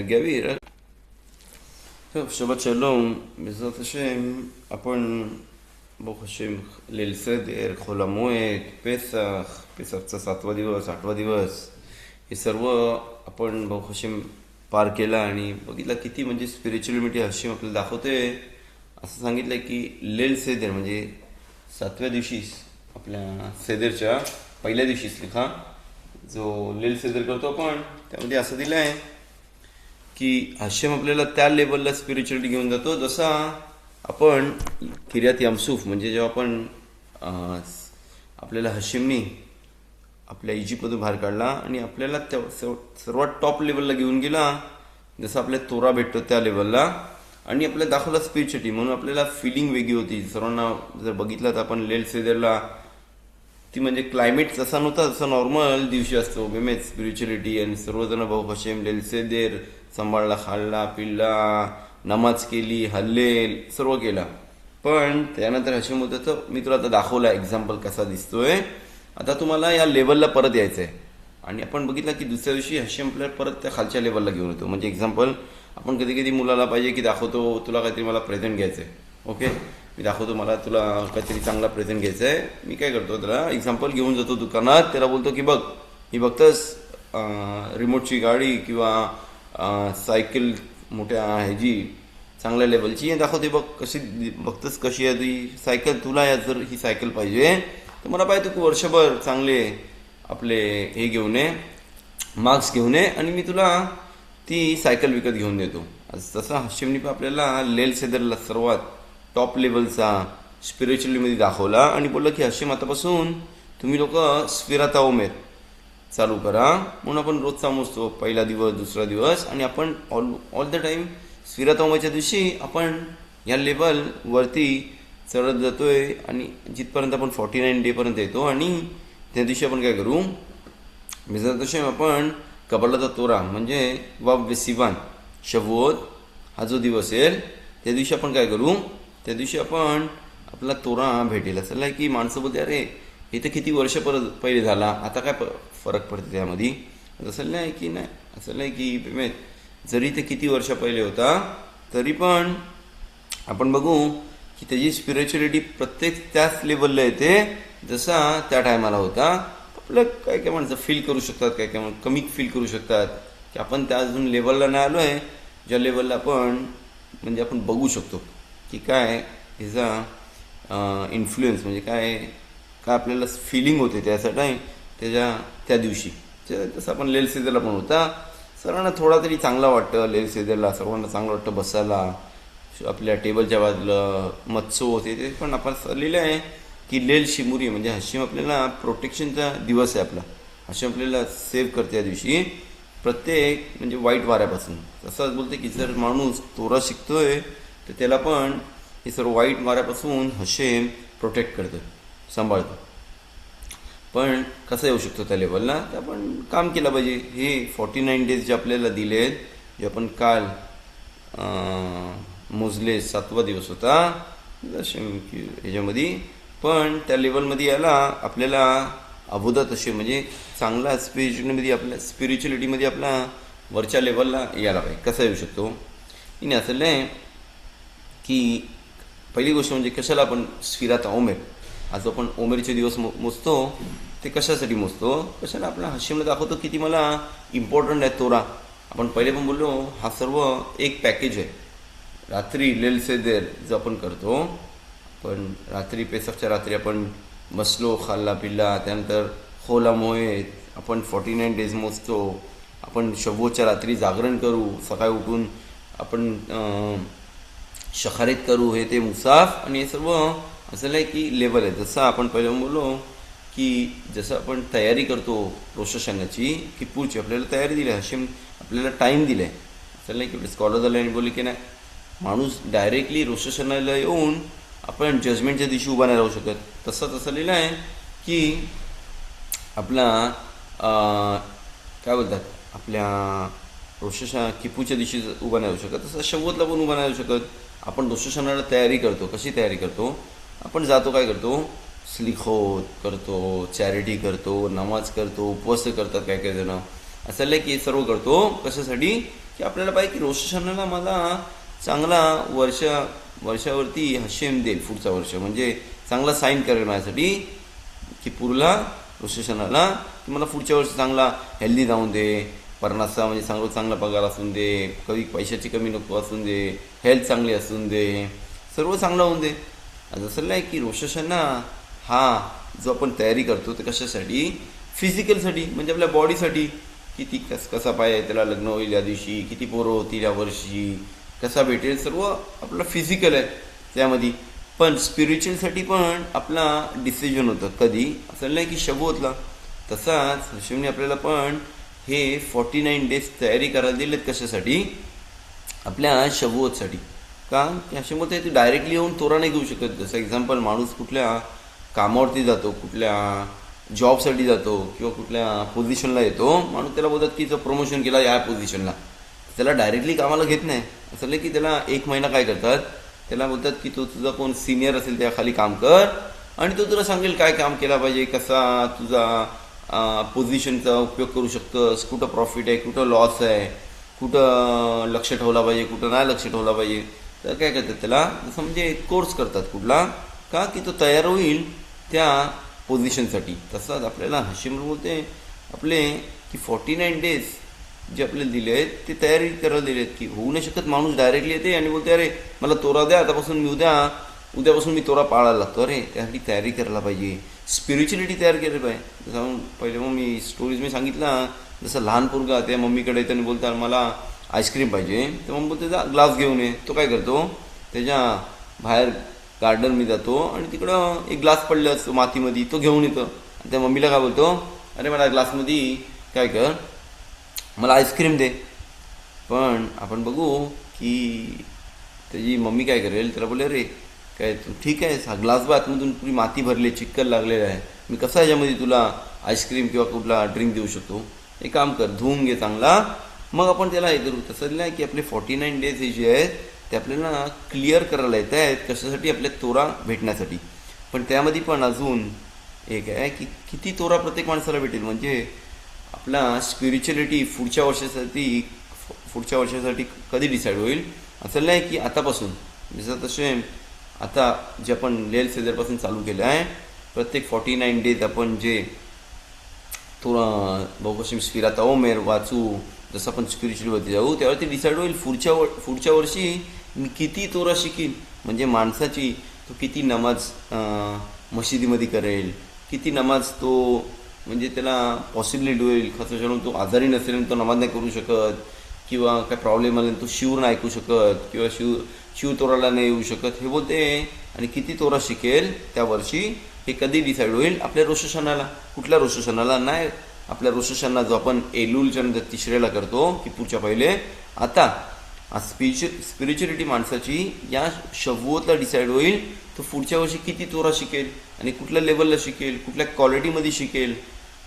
גביר, טוב, שבת שלום, בעזרת השם, आपण ברוך השם ליל סדר, חול המועד, פסחचा 7वा दिवस, 8वा दिवस, हे सर्व आपण ברוך השם पार केला आणि बघितला किती म्हणजे स्पिरिच्युअलिटी हशीम आपल्याला दाखवते. असं सांगितलं की लेल सेदर म्हणजे 7व्या दिवशी आपल्या सेदरच्या पहिल्या दिवशीच लिखा जो लेल सेदर करतो आपण त्यामध्ये असं दिलं आहे की हशेम आपल्याला त्या लेवलला स्पिरिच्युअलिटी घेऊन जातो जसा आपण किर्यात यामसूफ म्हणजे जेव्हा आपण आपल्याला हशेमनी आपल्या इजिप्तमधून बाहेर काढला आणि आपल्याला त्या सर्वात टॉप लेवलला घेऊन गेला जसं आपल्या तोरा भेटतो त्या लेवलला आणि आपल्याला दाखवला स्पिरिच्युअलिटी म्हणून आपल्याला फिलिंग वेगळी होती. सर्वांना जर बघितलं तर आपण लेल सेदरला ती म्हणजे क्लायमेट जसा नव्हता जसा नॉर्मल दिवशी असतो बेमेत स्पिरिच्युअलिटी आणि सर्वजण भाऊ हशेम लेल सेदेर सांभाळला, खाल्ला, पिल्ला, नमाज केली, हल्लेल सर्व केला. पण त्यानंतर हशेम होतं तर मी तुला आता दाखवला एक्झाम्पल कसा दिसतोय. आता तुम्हाला या लेवलला परत यायचं आहे आणि आपण बघितलं की दुसऱ्या दिवशी हशेम आपल्याला परत त्या खालच्या लेवलला घेऊन येतो. म्हणजे एक्झाम्पल आपण कधी कधी मुलाला पाहिजे की दाखवतो तुला काहीतरी मला प्रेझेंट घ्यायचं आहे, ओके मी दाखवतो मला तुला काहीतरी चांगला प्रेझेंट घ्यायचा आहे. मी काय करतो त्याला एक्झाम्पल घेऊन जातो दुकानात, त्याला बोलतो की बघ ही बघतंस रिमोटची गाडी किंवा सायकल मोठ्या ह्याची चांगल्या लेवलची दाखवते बघ कशी बघतंस कशी आहे ती सायकल. तुला या जर ही सायकल पाहिजे तर मला पाहिजे तू वर्षभर चांगले आपले हे घेऊन ये मार्क्स घेऊन ये आणि मी तुला ती सायकल विकत घेऊन देतो. तसा हशेमनी पण आपल्याला लेल सेदरला सर्वात टॉप लेवलचा स्पिरिच्युअलीमध्ये दाखवला आणि बोललं की हशेम आतापासून तुम्ही लोक स्फिरात ओमेर चालू करा. म्हणून आपण रोज समजतो पहिला दिवस दुसरा दिवस आणि आपण ऑल द टाईम स्फिरात ओमेच्या दिवशी आपण या लेवल वरती चढत जातोय आणि जिथपर्यंत आपण 49 डेपर्यंत येतो आणि त्या दिवशी आपण काय करू तसे आपण कबरलाचा तोरा म्हणजे वाव सिवान शवोत हा जो दिवस येईल त्या दिवशी आपण काय करू त्या दिवशी आपण आपला तोरा भेटेल. असं नाही की माणसं बोलते अरे हे तर किती वर्ष परत पहिले झाला आता काय फरक पडते त्यामध्ये. असं नाही की नाही असं नाही की जरी ते किती वर्ष पहिले होता तरी पण आपण बघू की त्याची स्पिरिच्युअलिटी प्रत्येक त्याच लेवलला येते जसा त्या टायमाला होता. आपलं काय काय माणसं फील करू शकतात काय काय कमी फील करू शकतात की आपण त्या अजून लेवलला नाही आलो आहे ज्या लेवलला आपण म्हणजे आपण बघू शकतो की काय ह्याचा इन्फ्लुएन्स म्हणजे काय काय आपल्याला फिलिंग होते त्यासाठी त्या दिवशी तसं आपण लेल सेदरला पण होता. सर्वांना थोडा तरी चांगला वाटतं लेल सेदरला, सर्वांना चांगलं वाटतं बसायला आपल्या टेबलच्या बाजूला मत्सो होते ते पण आपण लिहिलं आहे की लेल शिमुरी म्हणजे हशेम आपल्याला प्रोटेक्शनचा दिवस आहे आपला. हशेम आपल्याला सेव्ह करते या दिवशी प्रत्येक म्हणजे वाईट वाऱ्यापासून. तसंच बोलते की जर माणूस तोरा शिकतोय तर त्याला पण हे सर्व वाईट वाऱ्यापासून हशेम प्रोटेक्ट करतो सांभाळतो. पण कसं येऊ शकतो त्या लेवलला तर आपण काम केलं पाहिजे. हे 49 डेज जे आपल्याला दिलेत जे आपण काल मोजले 7वा दिवस होता ह्याच्यामध्ये पण त्या लेवलमध्ये यायला आपल्याला अबोधात असे म्हणजे चांगला स्पिरिच्युअलिटीमध्ये आपला वरच्या लेवलला यायला पाहिजे. कसा येऊ शकतो आणि असं नाही की पहिली गोष्ट म्हणजे कशाला आपण स्फिरात ओमेर आज आपण ओमेरचे दिवस मोजतो ते कशासाठी मोजतो कशाला आपला हशेमला दाखवतो किती मला इम्पॉर्टंट आहे तोरा. आपण पहिले पण बोललो हा सर्व एक पॅकेज आहे. रात्री लेल सेदेर जो आपण करतो पण रात्री पेसफच्या रात्री आपण बसलो खाल्ला पिल्ला त्यानंतर होला मोहेत आपण 49 डेज मोजतो. आपण शवोच्या रात्री जागरण करू सकाळी उठून आपण शखारीत करू हे ते मुसाफ आणि हे सर्व असं नाही की लेवल आहे. जसं आपण पहिलं बोललो की जसं आपण तयारी करतो रोश हशानाची की पुढची आपल्याला तयारी दिली हशेम आपल्याला टाईम दिला आहे. असं नाही की स्कॉलर झालं आणि बोलले की नाही माणूस डायरेक्टली रोश हशानाला येऊन आपण जजमेंटच्या दिवशी उभा नाही राहू शकत. तसं लिहिलं आहे की आपला काय बोलतात आपल्या रोशा किपूच्या दिवशी उभा नाही राहू शकत तसं शवतला पण उभा नाही राहू शकत. आपण रोश हशानाला तयारी करतो कशी तयारी करतो आपण जातो काय करतो स्लिखोत करतो चॅरिटी करतो नमाज करतो उपवास करतात काय काय जण असं की हे सर्व करतो कशासाठी की आपल्याला पाहिजे की रोश हशानाला मला चांगला वर्षावरती हशेम देईल पुढचा वर्ष, म्हणजे चांगला साईन करेल माझ्यासाठी की पुरला रोश हशानाला की मला पुढच्या वर्षी चांगला हेल्दी जाऊन दे, परनासा म्हणजे चांगला पगार असून दे, कधी पैशाची कमी नको असून दे, हेल्थ चांगली असून दे, सर्व चांगलं होऊन दे. जसं आहे की रोश हशाना हा जो आपण तयारी करतो ते कशासाठी, फिजिकलसाठी म्हणजे आपल्या बॉडीसाठी, किती कसा पाय त्याला लग्न होईल या दिवशी, किती पोरं होतील या वर्षी, कसा भेटेल, सर्व आपलं फिजिकल आहे त्यामध्ये. पण स्पिरिच्युअलसाठी पण आपला डिसिजन होतं कधी, असं नाही की शबोतला. तसाच हशेमने आपल्याला पण हे 49 डेज तयारी करायला दिलेत कशासाठी, आपल्या शबोतसाठी. का की हशेमोत तू डायरेक्टली येऊन तोरा नाही घेऊ शकत. जसं एक्झाम्पल, माणूस कुठल्या कामावरती जातो, कुठल्या जॉबसाठी जातो किंवा कुठल्या पोझिशनला येतो, माणूस त्याला बोलतात की जर प्रमोशन केला या पोझिशनला, त्याला डायरेक्टली कामाला घेत नाही. असं की त्याला 1 महिना काय करतात, त्याला बोलतात की तो तुझा कोण सिनियर असेल त्या खाली काम कर आणि तो तुला सांगेल काय काम केला पाहिजे, कसा तुझा पोझिशनचा उपयोग करू शकतोस, कुठं प्रॉफिट आहे, कुठं लॉस आहे, कुठं लक्ष ठेवला पाहिजे, कुठं नाही लक्ष ठेवला पाहिजे. तर काय करतात त्याला जसं म्हणजे कोर्स करतात कुठला, का की तो तयार होईल त्या पोझिशनसाठी. तसंच आपल्याला हशेम बोलते आपले की 49 डेज जे आपल्याला दिले आहेत ते तयारी करायला दिले आहेत. की होऊ नाही शकत माणूस डायरेक्टली येते आणि बोलते अरे मला तोरा द्या, आतापासून मी उद्यापासून मी तोरा पाळायला लागतो. अरे त्यासाठी तयारी करायला पाहिजे, स्पिरिच्युअलिटी तयार केली पाहिजे. जसं पहिले मग मी स्टोरीज मी सांगितलं, जसं लहान पोरगा त्या मम्मीकडे येतो आणि बोलतात मला आईस्क्रीम पाहिजे, तर मग बोलते जा ग्लास घेऊन ये. तो काय करतो, त्याच्या बाहेर गार्डनमध्ये जातो आणि तिकडं एक ग्लास पडला असतो मातीमध्ये, तो घेऊन येतो. त्या मम्मीला काय बोलतो, अरे मला ग्लासमध्ये काय कर, मला आईस्क्रीम दे. पण आपण बघू की त्याची मम्मी काय करेल, त्याला बोले अरे काय तू ठीक आहे, हा ग्लास बा आतमधून पुरी माती भरली, चिक्कल लागलेला आहे, मी कसा याच्यामध्ये तुला आईस्क्रीम किंवा कुठला ड्रिंक देऊ शकतो, एक काम कर धुवून घे चांगला, मग आपण त्याला हे करू. तसं नाही की आपले 49 डेज हे जे आहेत ते आपल्याला क्लिअर करायला येत आहेत कशासाठी, आपल्या तोरा भेटण्यासाठी. पण त्यामध्ये पण अजून एक आहे की किती तोरा प्रत्येक माणसाला भेटेल, म्हणजे आपला स्पिरिच्युअलिटी पुढच्या वर्षासाठी कधी डिसाईड होईल. असं नाही की आतापासून, जसं तसे आता जे आपण लेल सेदरपासून चालू केलं आहे, प्रत्येक 49 डेज आपण जे तोरा बहुपश्चिम स्फिरात ओमेर वाचू, जसं आपण स्पिरिच्युअलवरती जाऊ त्यावरती डिसाईड होईल पुढच्या वर्षी मी किती तोरा शिकीन. म्हणजे माणसाची तो किती नमाज मशिदीमध्ये करेल, किती नमाज तो म्हणजे त्याला पॉसिबिलिटी होईल. खास तो आजारी नसेल तो नमाज नाही करू शकत, किंवा काय प्रॉब्लेम आले तो शिव नाही ऐकू शकत, किंवा शिव तोराला नाही येऊ शकत, हे बोलते. आणि किती तोरा शिकेल त्या वर्षी हे कधी डिसाईड होईल, आपल्या रोश हशानाला. कुठल्या रोश हशानाला नाही, आपल्या रोश हशाना जो आपण एलूलच्या नंतर तिसऱ्याला करतो की पुढच्या पहिले. आता स्पिरिच्युअलिटी माणसाची या शबुओतला डिसाईड होईल, तो पुढच्या वर्षी किती तोरा शिकेल आणि कुठल्या लेवलला शिकेल, कुठल्या क्वालिटीमध्ये शिकेल,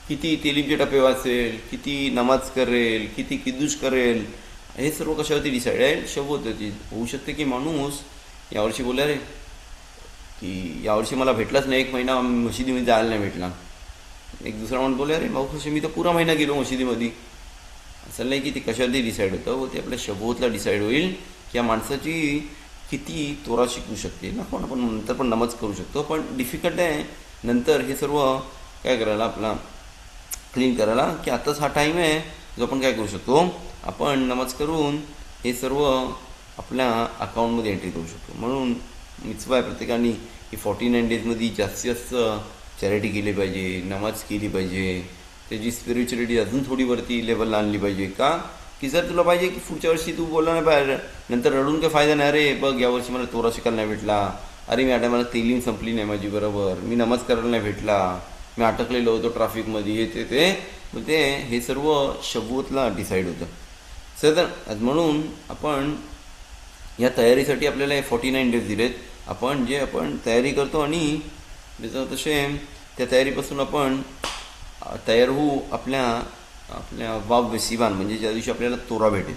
किती तेलीचे टप्पे वाचेल, किती नमाज करेल, किती किद्दूश करेल, हे सर्व कशावरती डिसाईड आहे, शबुओतची. होऊ शकते की माणूस यावर्षी बोलला रे की यावर्षी मला भेटलाच नाही, 1 महिना मशिदीमध्ये जायला नाही भेटला. एक दुसरा माणूस बोलला अरे भाऊ कसे मी तर पुरा महिना गेलो मशिदीमध्ये. असं नाही की ते कशावरती डिसाईड होतं, व ते आपल्या शबुओतला डिसाईड होईल की या माणसाची किती तोरा शिकू शकते ना. पण आपण नंतर पण नमाज करू शकतो, पण डिफिकल्ट आहे नंतर हे सर्व काय करायला, आपला क्लीन करायला. की आताच हा टाईम आहे जो आपण काय करू शकतो, आपण नमाज करून हे सर्व आपल्या अकाउंटमध्ये एंट्री करू शकतो. म्हणून मिtzvah आहे प्रत्येकाने की 49 डेजमध्ये जास्तीत जास्त चॅरिटी केली पाहिजे, नमाज केली पाहिजे, त्याची स्पिरिच्युअलिटी अजून थोडी वरती लेवलला आणली पाहिजे. का की जर तुला पाहिजे की पुढच्या वर्षी तू बोलला नाही बाहेर नंतर रडून काही फायदा नाही, अरे बघ यावर्षी मला तोरा शिकायला नाही भेटला, अरे मी आता मला तेलीम संपली नाही माझी बरोबर, मी नमाज करायला नाही भेटला, मी अटकलेलो होतो ट्रॅफिकमध्ये, ते हे सर्व शबुओतला डिसाईड होतं. तर म्हणून आपण या तयारीसाठी आपल्याला हे 49 डेज दिलेत. आपण तयारी करतो आणि जसं तसे त्या तयारीपासून आपण तयार होऊ आपल्या वाव वेसिवान, म्हणजे ज्या दिवशी आपल्याला तोरा भेटेल.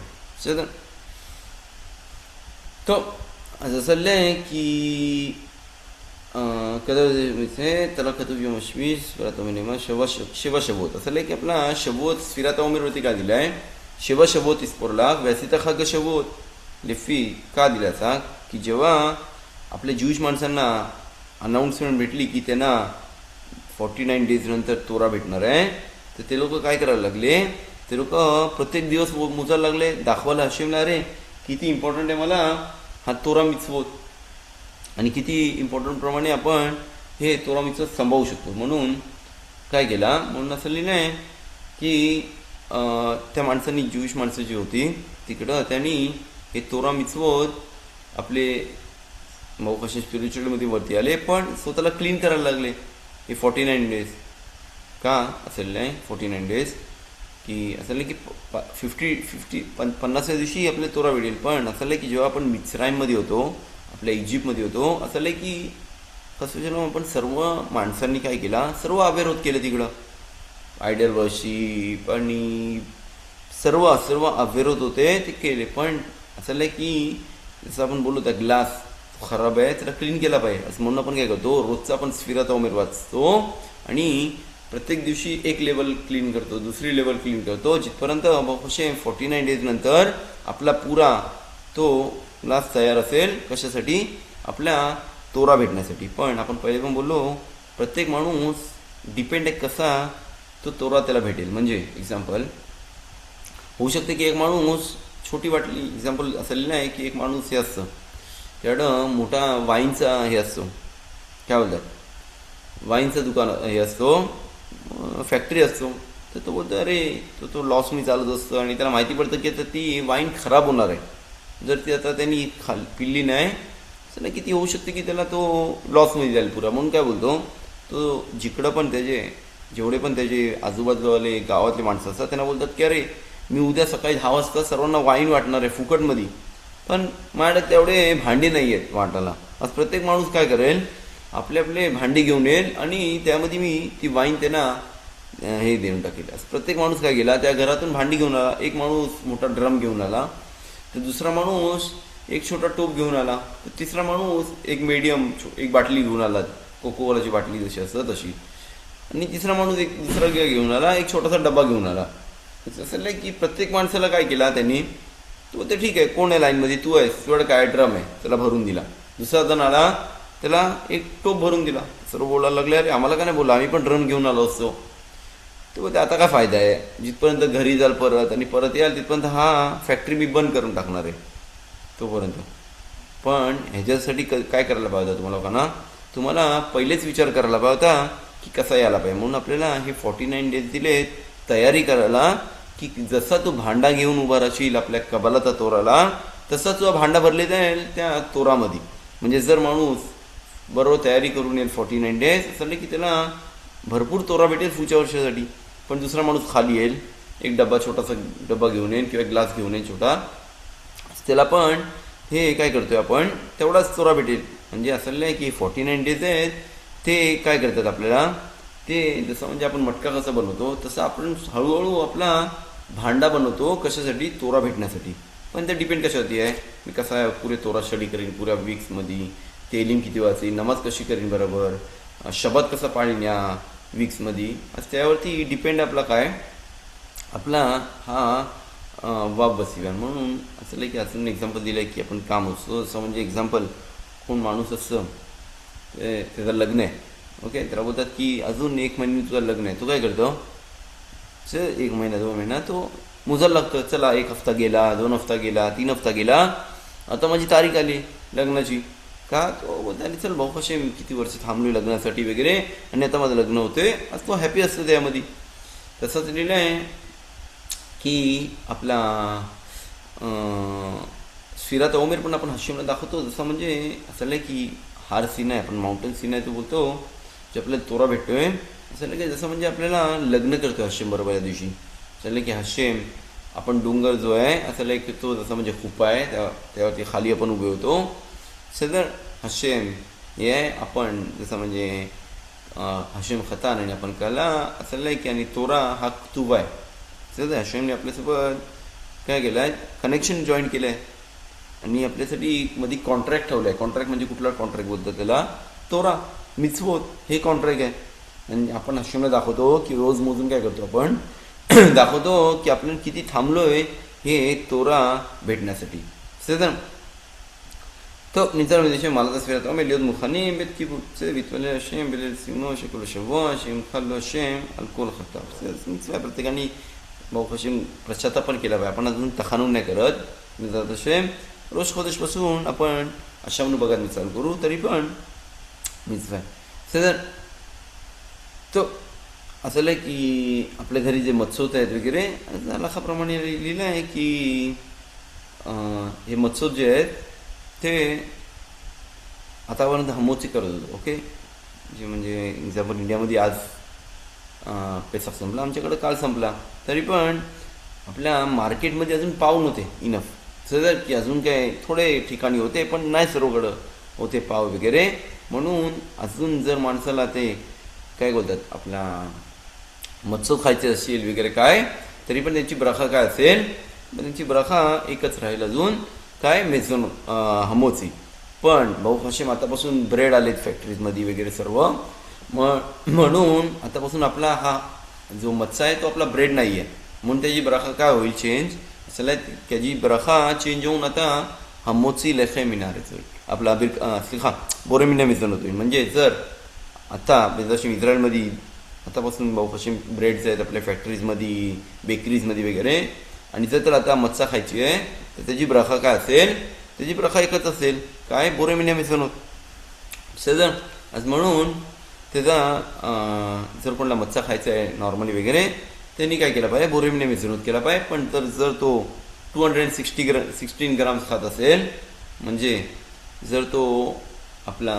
तर जसं आहे की त्याला कतुब यम अश्वीस स्फिरातोमिनिमा शिवा शबोत असं की आपला शबोत स्फिराता उमेरवरती का दिलाय शिवा शबोत इस्पोरलाक वैसिता खाग शबोत लिफी का दिल्याचा की जेव्हा आपल्या ज्यूश माणसांना अनाऊन्समेंट भेटली की त्यांना 49 डेज नंतर तोरा भेटणार आहे तर ते लोक काय करायला लागले ते लोक प्रत्येक दिवस मोजायला लागले दाखवायला हशेमला अरे किती इम्पॉर्टंट आहे मला हा तोरा मिचवत आणि किती इम्पॉर्टंट प्रमाणे आपण हे तोरा मिचवत सांभाळू शकतो म्हणून काय केला म्हणून असं लिहिलं आहे की त्या माणसांनी ज्यूश माणसं जी होती तिकडं त्यांनी हे तोरा मिचवत आपले मग कसे स्पिरिच्युअलमध्ये वरती आले पण स्वतःला क्लीन करायला लागले हे 49 डेज का असेल नाही 49 डेज की असं की 50 दिवशी आपले तोरा भेटेल पण असं की जेव्हा आपण मिस्राईममध्ये होतो आपल्या इजिप्तमध्ये होतो असं की कसं झालं आपण सर्व माणसांनी काय केला सर्व अवेरोध केलं तिकडं आयडल वर्शिप आणि सर्व अविरोध होते ते केले पण असं की जसं आपण बोलू त्या ग्लास खराब आहे त्याला क्लीन केला पाहिजे असं म्हणून आपण काय करतो रोजचा आपण स्फिराता उमेर वाचतो आणि प्रत्येक दिवशी एक लेवल क्लीन करतो दुसरी लेवल क्लीन करतो जिथपर्यंत कसे 49 डेज नंतर आपला पुरा तो ग्लास तयार असेल कशासाठी आपल्या तोरा भेटण्यासाठी पण आपण पहिले पण बोललो प्रत्येक माणूस डिपेंड आहे कसा तो तोरा त्याला भेटेल म्हणजे एक्झाम्पल होऊ शकते की एक माणूस छोटी बाटली एक्झाम्पल असं नाही की एक माणूस हे असतं त्याकडं मोठा वाईनचा हे असतो काय बोलतात वाईनचं दुकान हे असतो फॅक्टरी असतो तर तो बोलतो अरे तो लॉसनी चालत असतो आणि त्याला माहिती पडतं की आता ती वाईन खराब होणार आहे जर ती आता त्यांनी पिल्ली नाही असं नाही की ती होऊ शकते की त्याला तो लॉसमध्ये जाईल पुरा म्हणून काय बोलतो तो जिकडं पण जेवढे पण त्याचे आजूबाजूवाले गावातले माणसं असतात त्यांना बोलतात की अरे मी उद्या सकाळी 10 वाजता सर्वांना वाईन वाटणार आहे फुकटमध्ये पण माझ्याकडे तेवढे भांडे नाही आहेत वाटायला आज प्रत्येक माणूस काय करेल आपले भांडी घेऊन येईल आणि त्यामध्ये मी ती वाईन त्यांना हे देऊन टाकेल आज प्रत्येक माणूस काय गेला त्या घरातून भांडी घेऊन आला एक माणूस मोठा ड्रम घेऊन आला तर दुसरा माणूस एक छोटा टोप घेऊन आला तर तिसरा माणूस एक मीडियम एक बाटली घेऊन आला कोकोकोलाची बाटली जशी असतं तशी आणि तिसरा माणूस एक दुसरा घेऊन आला एक छोटासा डबा घेऊन आला असं नाही की प्रत्येक माणसाला काय केला त्यांनी तो ते ठीक आहे कोण आहे लाईनमध्ये तू आहेस तुझ्याकडे काय ड्रम आहे त्याला भरून दिला दुसरा जण आला त्याला एक टोप भरून दिला सर्व बोलायला लागले अरे आम्हाला काय नाही बोला आम्ही पण ड्रम घेऊन आलो असतो तर बोलते आता काय फायदा आहे जिथपर्यंत घरी जाल परत आणि परत याल तिथपर्यंत हा फॅक्टरी मी बंद करून टाकणार आहे तोपर्यंत पण ह्याच्यासाठी काय करायला पाहिजे तुम्हाला लोकांना तुम्हाला पहिलेच विचार करायला पाहिजे होता की कसा यायला पाहिजे म्हणून आपल्याला हे 49 डेज दिले तयारी करायला की जसा तू भांडा घेऊन उभा राहशील आपल्या कबालाचा तोराला तसा तुझा भांडा भरले जाईल त्या तोरामध्ये म्हणजे जर माणूस बरोबर तयारी करून येईल 49 डेज असं की त्याला भरपूर तोरा भेटेल पुढच्या वर्षासाठी पण दुसरा माणूस खाली येईल एक डबा छोटासा डबा घेऊन येईल किंवा ग्लास घेऊन येईल छोटा त्याला पण हे काय करतोय आपण तेवढाच तोरा भेटेल म्हणजे असं नाही की 49 डेज आहेत ते काय करतात आपल्याला ते जसं म्हणजे आपण मटका कसा बनवतो तसं आपण हळूहळू आपला भांडा बनवतो कशासाठी तोरा भेटण्यासाठी पण ते डिपेंड कशावरती आहे मी कसा पुरे तोरा स्टडी करीन पुऱ्या वीक्समध्ये तेलीम किती वाचीन नमाज कशी करीन बरोबर शब्द कसा पाळीन या वीक्समध्ये असं त्यावरती डिपेंड आपला काय आपला हा वाप बसिवा म्हणून असं की असं एक्झाम्पल दिलं आहे की आपण काम असतो असं म्हणजे एक्झाम्पल कोण माणूस असतं त्याचं लग्न आहे ओके त्याला बोलतात की अजून 1 महिन्याने तुझं लग्न आहे तू काय करतो चल 1 महिना 2 महिना तो मुजायला लागतं चला 1 हफ्ता गेला 2 हफ्ता गेला 3 हफ्ता गेला आता माझी तारीख आली लग्नाची का तो बोलता चल भाऊ कसे किती वर्ष थांबलोय लग्नासाठी वगैरे आणि आता माझं लग्न होतंय आज तो हॅपी असतो त्यामध्ये तसंच लिहिलं आहे की आपला स्फिरात ओमेर पण आपण हशिमला दाखवतो जसं म्हणजे असं की हार सीन आहे आपण माउंटेन सीन आहे तो बोलतो जे आपल्याला तोरा भेटतोय असं की जसं म्हणजे आपल्याला लग्न करतोय हशेम बरोबर या दिवशी असं की हशेम आपण डोंगर जो आहे असं की तो जसं म्हणजे खूप आहे त्यावरती खाली आपण उभे होतो सदर हशेम हे आपण जसं म्हणजे हशेम खतान आणि आपण कला असं की आणि तोरा हा तुबा आहे सदर हशेमने आपल्यासोबत काय केलं आहे कनेक्शन जॉईन केलं आहे आणि आपल्यासाठी मध्ये कॉन्ट्रॅक्ट ठेवलं आहे कॉन्ट्रॅक्ट म्हणजे कुठला कॉन्ट्रॅक्ट बोलतो त्याला तोरा मिtzvot हे कॉन्ट्रॅक्ट आहे. आणि आपण हशेमला दाखवतो की रोज मोजून काय करतो आपण दाखवतो की आपण किती थांबलोय हे तोरा भेटण्यासाठी. בסדר? טוב, נמצא לנו לשם מעלת הספירת העומר להיות מוכנים בית קיבוץ והתפלל השם בליל סיומו של כל השבוע שימחל לו השם על כל חטאיו. בסדר? מצווה प्रत्येकाने ברוך השם पश्चाताप पण केला पाहिजे. आपण अजून तखानून नाही करत. בעזרת השם रोज खודשपासून आपण अशामनु बघत चालू करू तरी पण मिtzvah आहे. בסדר? तो असं आहे की आपल्या घरी जे मत्सोत आहेत वगैरे लाखाप्रमाणे लिहिलं आहे की हे मत्सोत जे आहेत ते आतापर्यंत हमोची करत होतो. ओके, जे म्हणजे एक्झाम्पल इंडियामध्ये आज पेसाक संपला, आमच्याकडे काल संपला, तरी पण आपल्या मार्केटमध्ये अजून पाव नव्हते इनफ. सदर की अजून काय थोडे ठिकाणी होते पण नाही सर्वकडं होते पाव वगैरे. म्हणून अजून जर माणसाला ते काय बोलतात आपला मत्सो खायचे असेल वगैरे काय तरी पण त्यांची ब्रखा काय असेल, त्यांची ब्रखा एकच राहील अजून काय मेझोन हमोची. पण भाऊ हशेम आतापासून ब्रेड आलेत फॅक्टरीजमध्ये वगैरे सर्व, म्हणून आतापासून आपला हा जो मत्सा आहे तो आपला ब्रेड नाही आहे. म्हणून त्याची ब्रखा काय होईल चेंज, असं त्याची ब्रखा चेंज होऊन आता हमोची लेखे मिनारेच होईल आपला बोरे मिना मिझन होईल. म्हणजे जर आता जशी इस्रायलमध्ये आतापासून भाऊ हशेम ब्रेड्स आहेत आपल्या फॅक्टरीजमध्ये बेकरीजमध्ये वगैरे, आणि जर तर आता मत्सा खायची आहे तर त्याची ब्रखा काय असेल, त्याची ब्रखा एकच असेल काय बोरे मिना मिझन होत. सजन आज म्हणून त्याचा जर कोणाला मत्सा खायचा आहे नॉर्मली वगैरे त्यांनी काय केलं पाहिजे, बोरे मिना मिझन होत केला पाहिजे. पण तर जर तो 216 ग्राम्स खात असेल, म्हणजे जर तो आपला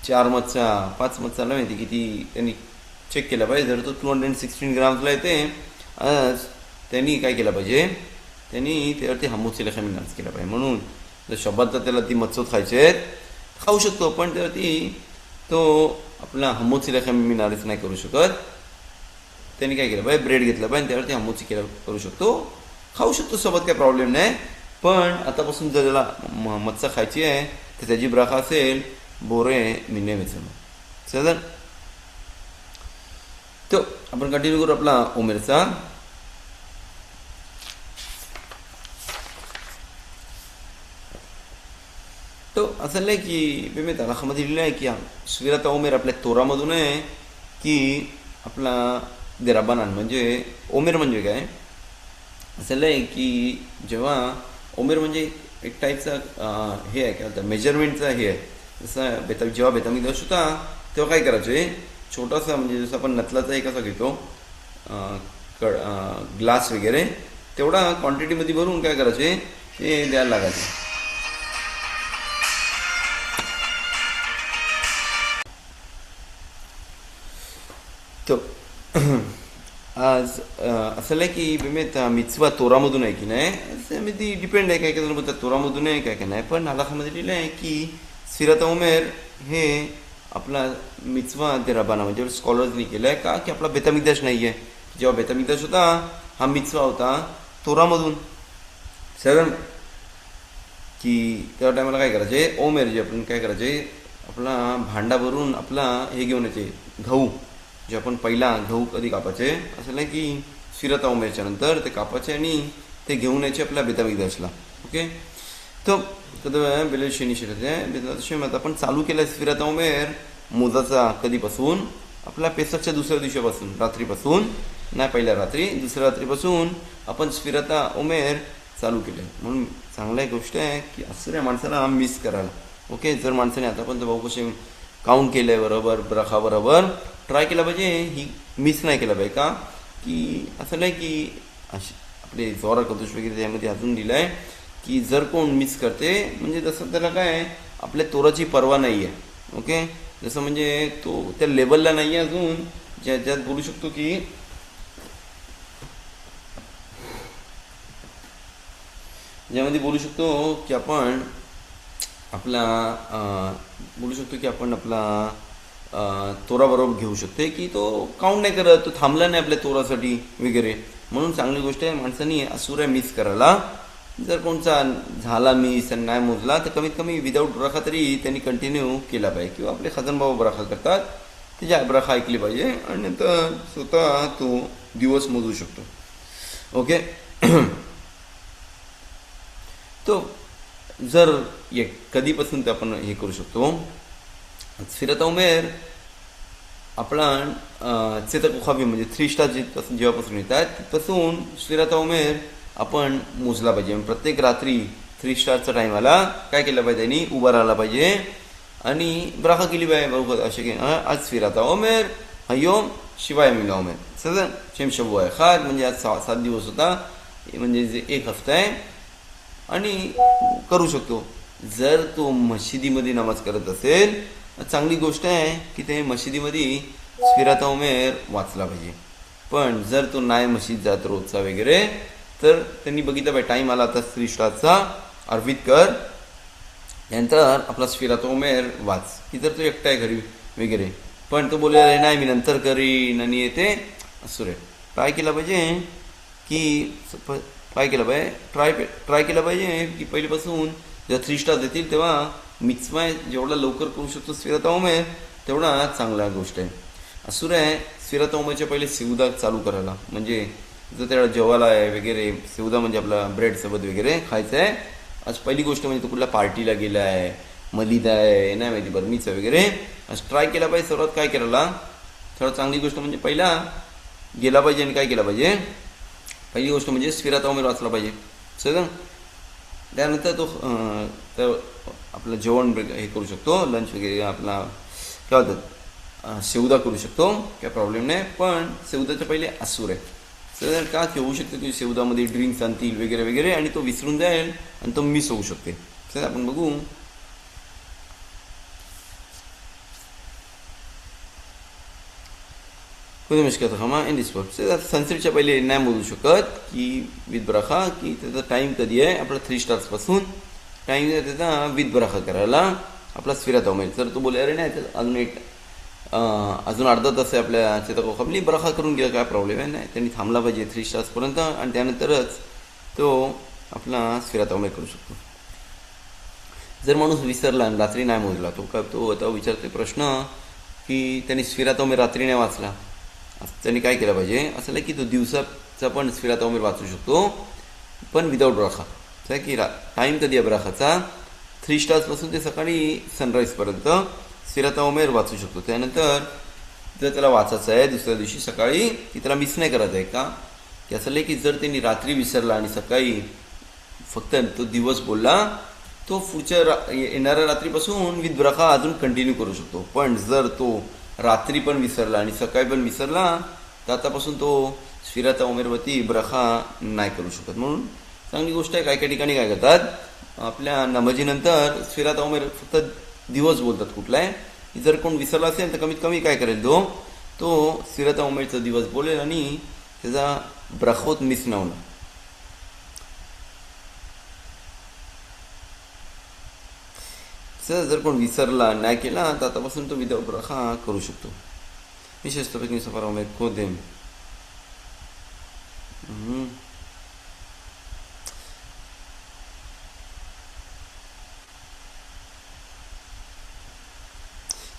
4 मत्सा 5 मत्साला माहिती किती त्यांनी चेक केला पाहिजे. जर तो 216 ग्राम्सला येते त्यांनी काय केलं पाहिजे, त्यांनी त्यावरती हमोची लेखा मिनार्स केला पाहिजे. म्हणून जर शब्दात त्याला ती मत्सोत खायचे आहेत खाऊ शकतो, पण त्यावरती तो आपला हमोची लेखा मिनार्स नाही करू शकत. त्यांनी काय केलं पाहिजे, ब्रेड घेतलं पाहिजे त्यावरती हमोची करू शकतो, खाऊ शकतो सोबत, काही प्रॉब्लेम नाही. पण आतापासून जर त्याला मत्सा खायची आहे तर त्याची ब्राखा असेल बोरे मिने मिसळ. चला तो आपण कंटिन्यू करू आपला उमेरचा. तो असं नाही की मी तालाखामध्ये लिहिलं आहे की स्विराता ओमेर आपल्या तोरामधून आहे की आपला देराबानान म्हणजे ओमेर म्हणजे काय असं आहे की जेव्हा ओमेर म्हणजे एक टाईपचा हे आहे काय म्हणतात मेजरमेंटचा हे आहे. जसं जेव्हा बेतामिकदास होता तेव्हा काय करायचे, छोटासा म्हणजे जसं आपण नतलाचा एक असा घेतो ग्लास वगैरे तेवढा क्वांटिटीमध्ये भरून काय करायचे ते द्यायला लागायचे. तो आज असं आहे की बेमेत मिtzvah तोरामधून आहे की नाही, असं ती डिपेंड आहे. काय काय जण बोलतात तोरामधून आहे काय काय नाही, पण हलाखामध्ये लिहिलं आहे की स्फिरात उमेर हे आपला मिtzvah ते रबाना म्हणजे स्कॉलर्सनी केलं आहे का की आपला बेतामिकदास नाही आहे. जेव्हा बेतामिकदास होता हा मिtzvah होता तोरामधून. सगळं की तेव्हा टायमाला काय करायचे, ओमेर जे आपण काय करायचे आपला भांडा भरून आपला हे घेऊन यायचे गहू, जे आपण पहिला गहू कधी कापायचे असं नाही की स्फिरात उमेरच्या नंतर ते कापायचे आणि ते घेऊन यायचे आपल्या बेतामिकदासला. ओके, तर कधी बेले शनी शिरत आता आपण चालू केलं स्फिरात उमेर मोजाचा कधीपासून, आपल्या पेसकच्या दुसऱ्या दिवशीपासून रात्रीपासून नाही, पहिल्या रात्री दुसऱ्या रात्रीपासून आपण स्फिराता उमेर चालू केलं. म्हणून चांगली गोष्ट आहे की असं या माणसाला मिस करायला. ओके, जर माणसाने आतापर्यंत भाऊ कसे काउंट केलं आहे बरोबर ब्रखा बरोबर ट्राय केला पाहिजे, ही मिस नाही केला पाहिजे. का की असं नाही की अशी आपले जोरा कदुश वगैरे त्यामध्ये अजून दिलं आहे की जर कोण मिस करते म्हणजे तसं त्याला काय आपल्या तोराची पर्वा नाही आहे. ओके, जसं म्हणजे तो त्या लेवलला नाही आहे अजून ज्यात बोलू शकतो की ज्यामध्ये बोलू शकतो की आपण आपला बोलू शकतो की आपण आपला तोरा बरोबर घेऊ शकते की तो काउंट नाही करत, तो थांबला नाही आपल्या तोरासाठी वगैरे. म्हणून चांगली गोष्ट आहे माणसांनी असुऱ्या मिस करायला जर कोणचा झाला मिस आणि नाही मोजला तर कमीत कमी विदाऊट ब्रखा तरी त्यांनी कंटिन्यू केला पाहिजे. किंवा आपले खजन बाबा ब्रखा करतात त्याची ब्रखा ऐकली पाहिजे आणि नंतर स्वतः तो दिवस मोजू शकतो. ओके. तो जर कधीपासून ते आपण हे करू शकतो. स्फिरत उमेर आपण चेतकोखावी म्हणजे 3 स्टार जेव्हापासून येतात तिथपासून स्फिरत उमेर आपण मोजला पाहिजे. प्रत्येक रात्री 3 स्टारचा टाईम आला काय केलं पाहिजे त्यांनी उभा राहिला पाहिजे आणि ब्राखा केली पाहिजे. बरोबर असे की आज स्फिरत उमेर हयोम शिवाय मिला उमेर सदन शेम शबू आहे खाद म्हणजे आज 7 दिवस होता म्हणजे 1 हफ्ता आहे आणि करू शकतो. जर तो मशिदीमध्ये नमाज करत असेल चांगली गोष्ट आहे की ते मशिदीमध्ये स्फिरत उमेर वाचला पाहिजे. पण जर तो नाही मशीद जात रोजचा वगैरे तर त्यांनी बघितलं पाहिजे टाईम आला आता 3 स्टारचा अर्वित कर त्यानंतर आपला स्फिरत उमेर वाच की जर तो एकटा आहे घरी वगैरे पण तो बोलले नाही मी नंतर करीन आणि येते असं रे ट्राय केला पाहिजे की ट्राय केलं पाहिजे की पहिल्यापासून जेव्हा 3 स्टार देतील तेव्हा मिक्समाय जेवढा लवकर करू शकतो स्फिरत उमेर तेवढा चांगला गोष्ट आहे. असुर आहे स्फिरत उमेरच्या पहिले सिवदा चालू करायला म्हणजे जर त्याला जेवायला आहे वगैरे सिवदा म्हणजे आपला ब्रेड सोबत वगैरे खायचं आहे. आज पहिली गोष्ट म्हणजे तो कुठल्या पार्टीला गेला आहे मलिदा आहे नाही माहिती बर्मीचं वगैरे आज ट्राय केला पाहिजे. सर्वात काय करायला सर्वात चांगली गोष्ट म्हणजे पहिला गेला पाहिजे आणि काय केलं पाहिजे पहिली गोष्ट म्हणजे स्फिरत उमेर वाचला पाहिजे. सगळं त्यानंतर तो तर आपलं जेवण हे करू शकतो लंच वगैरे आपला काय होतात सेवदा करू शकतो काय प्रॉब्लेम नाही. पण सेवदाच्या पहिले असूर आहे तर का की होऊ शकते की सेवदामध्ये ड्रिंक्स आणतील वगैरे वगैरे आणि तो विसरून जाईल आणि तो मिस होऊ शकते. तर आपण बघू कोणी मुश्किल खामा इन दिस वर्क सनसेटच्या पहिले नाही मोजू शकत की विथ ब्रखा की त्याचा टाईम कधी आहे आपला 3 स्टार्सपासून टाईम आहे त्याचा विथ ब्रखा करायला आपला स्फिरत उमेर. जर तो बोले अरे नाही अजून अर्धा तास आहे आपल्या चेतकोखाली ब्रखा करून गेला काय प्रॉब्लेम आहे नाही त्यांनी थांबला पाहिजे 3 स्टार्सपर्यंत आणि त्यानंतरच तो आपला स्फिरत उमेर करू शकतो. जर माणूस विसरला आणि रात्री नाही मोजला तो आता विचारतोय प्रश्न की त्यांनी स्फिरत उमेर रात्री नाही वाचला त्यांनी काय केलं पाहिजे असं की तो दिवसाचा पण स्फिरत उमेर वाचू शकतो पण विदाऊट ब्रखा. की टाईम कधी आहे ब्रखाचा 3 स्टार्सपासून ते सकाळी सनराईजपर्यंत स्फिरत उमेर वाचू शकतो. त्यानंतर जर त्याला वाचायचं आहे दुसऱ्या दिवशी सकाळी की त्याला मिस नाही करायचं आहे का की असं की जर त्यांनी रात्री विसरला आणि सकाळी फक्त तो दिवस बोलला तो पुढच्या येणाऱ्या रात्रीपासून विथ ब्रखा अजून कंटिन्यू करू शकतो. पण जर तो रात्री पण विसरला आणि सकाळी पण विसरला तर आतापासून तो स्फिरत उमेरवरती ब्रखा नाही करू शकत. म्हणून चांगली गोष्ट आहे. काही ठिकाणी काय करतात आपल्या नमाजीनंतर स्फिरत उमेर फक्त दिवस बोलतात कुठला आहे जर कोण विसरला असेल तर कमीत कमी काय करेल तो स्फिरत उमेरचा दिवस बोलेल आणि त्याचा ब्रखोत मिस न होणार. जर कोण विसरला नाही केला तर आतापासून तो विदाऊट ब्रखा करू शकतो. विशेषतः सफर उमेर खोदेम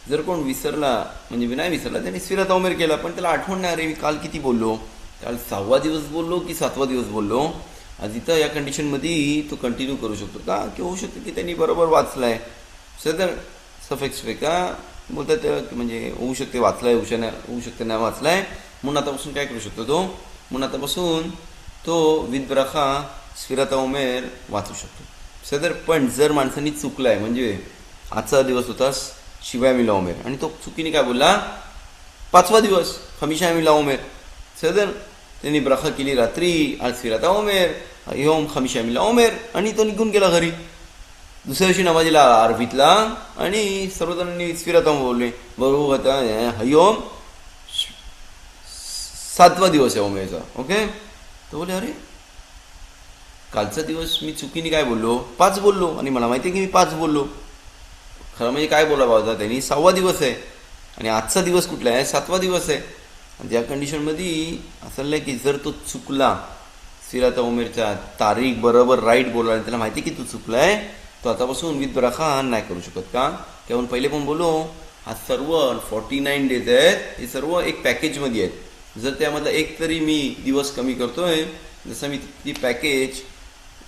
जर कोण विसरला म्हणजे नाही विसरला त्याने स्फिरत उमेर केला पण त्याला आठवण नाही अरे मी काल किती बोललो काल 6वा दिवस बोललो की 7वा दिवस बोललो आज इथं या कंडिशनमध्ये तो कंटिन्यू करू शकतो का की होऊ शकतो की त्यांनी बरोबर वाचलाय सदर सफेक्स का बोलतात म्हणजे होऊ शकते वाचलाय होऊ शकते नाही वाचलाय म्हणून आतापासून काय करू शकतो तो म्हणून आतापासून तो विथ ब्रखा स्फिरत उमेर वाचू शकतो सदर. पण जर माणसांनी चुकलाय म्हणजे आजचा दिवस होता शिवाय मिला उमेर आणि तो चुकीने काय बोलला 5वा दिवस खमिशा मिला उमेर सदर त्यांनी ब्रखा केली रात्री आज स्फिरत उमेर योम खमिशा मिला उमेर आणि तो निघून गेला घरी. दुसऱ्या दिवशी नमाजीला आरबीतला आणि सर्वजणांनी स्फिरत बोलले बरोबर होता हयोम 7वा दिवस आहे उमेरचा. ओके तो बोले अरे कालचा दिवस मी चुकीने काय बोललो 5 बोललो आणि मला माहिती आहे की मी 5 बोललो खरं म्हणजे काय बोला होता त्यांनी 6वा दिवस आहे आणि आजचा दिवस कुठला आहे 7वा दिवस आहे. आणि त्या कंडिशनमध्ये असं की जर तो चुकला स्फिरात उमेरच्या तारीख बरोबर राईट बोलला आणि त्याला माहिती की तू चुकलाय, तो आतापासून विथ बराखा नाही करू शकत. का की आपण पहिले पण बोलू, हा सर्व 49 डेज आहेत, हे सर्व एक पॅकेजमध्ये आहेत. जर त्यामधला एक तरी मी दिवस कमी करतोय, जसं मी ती पॅकेज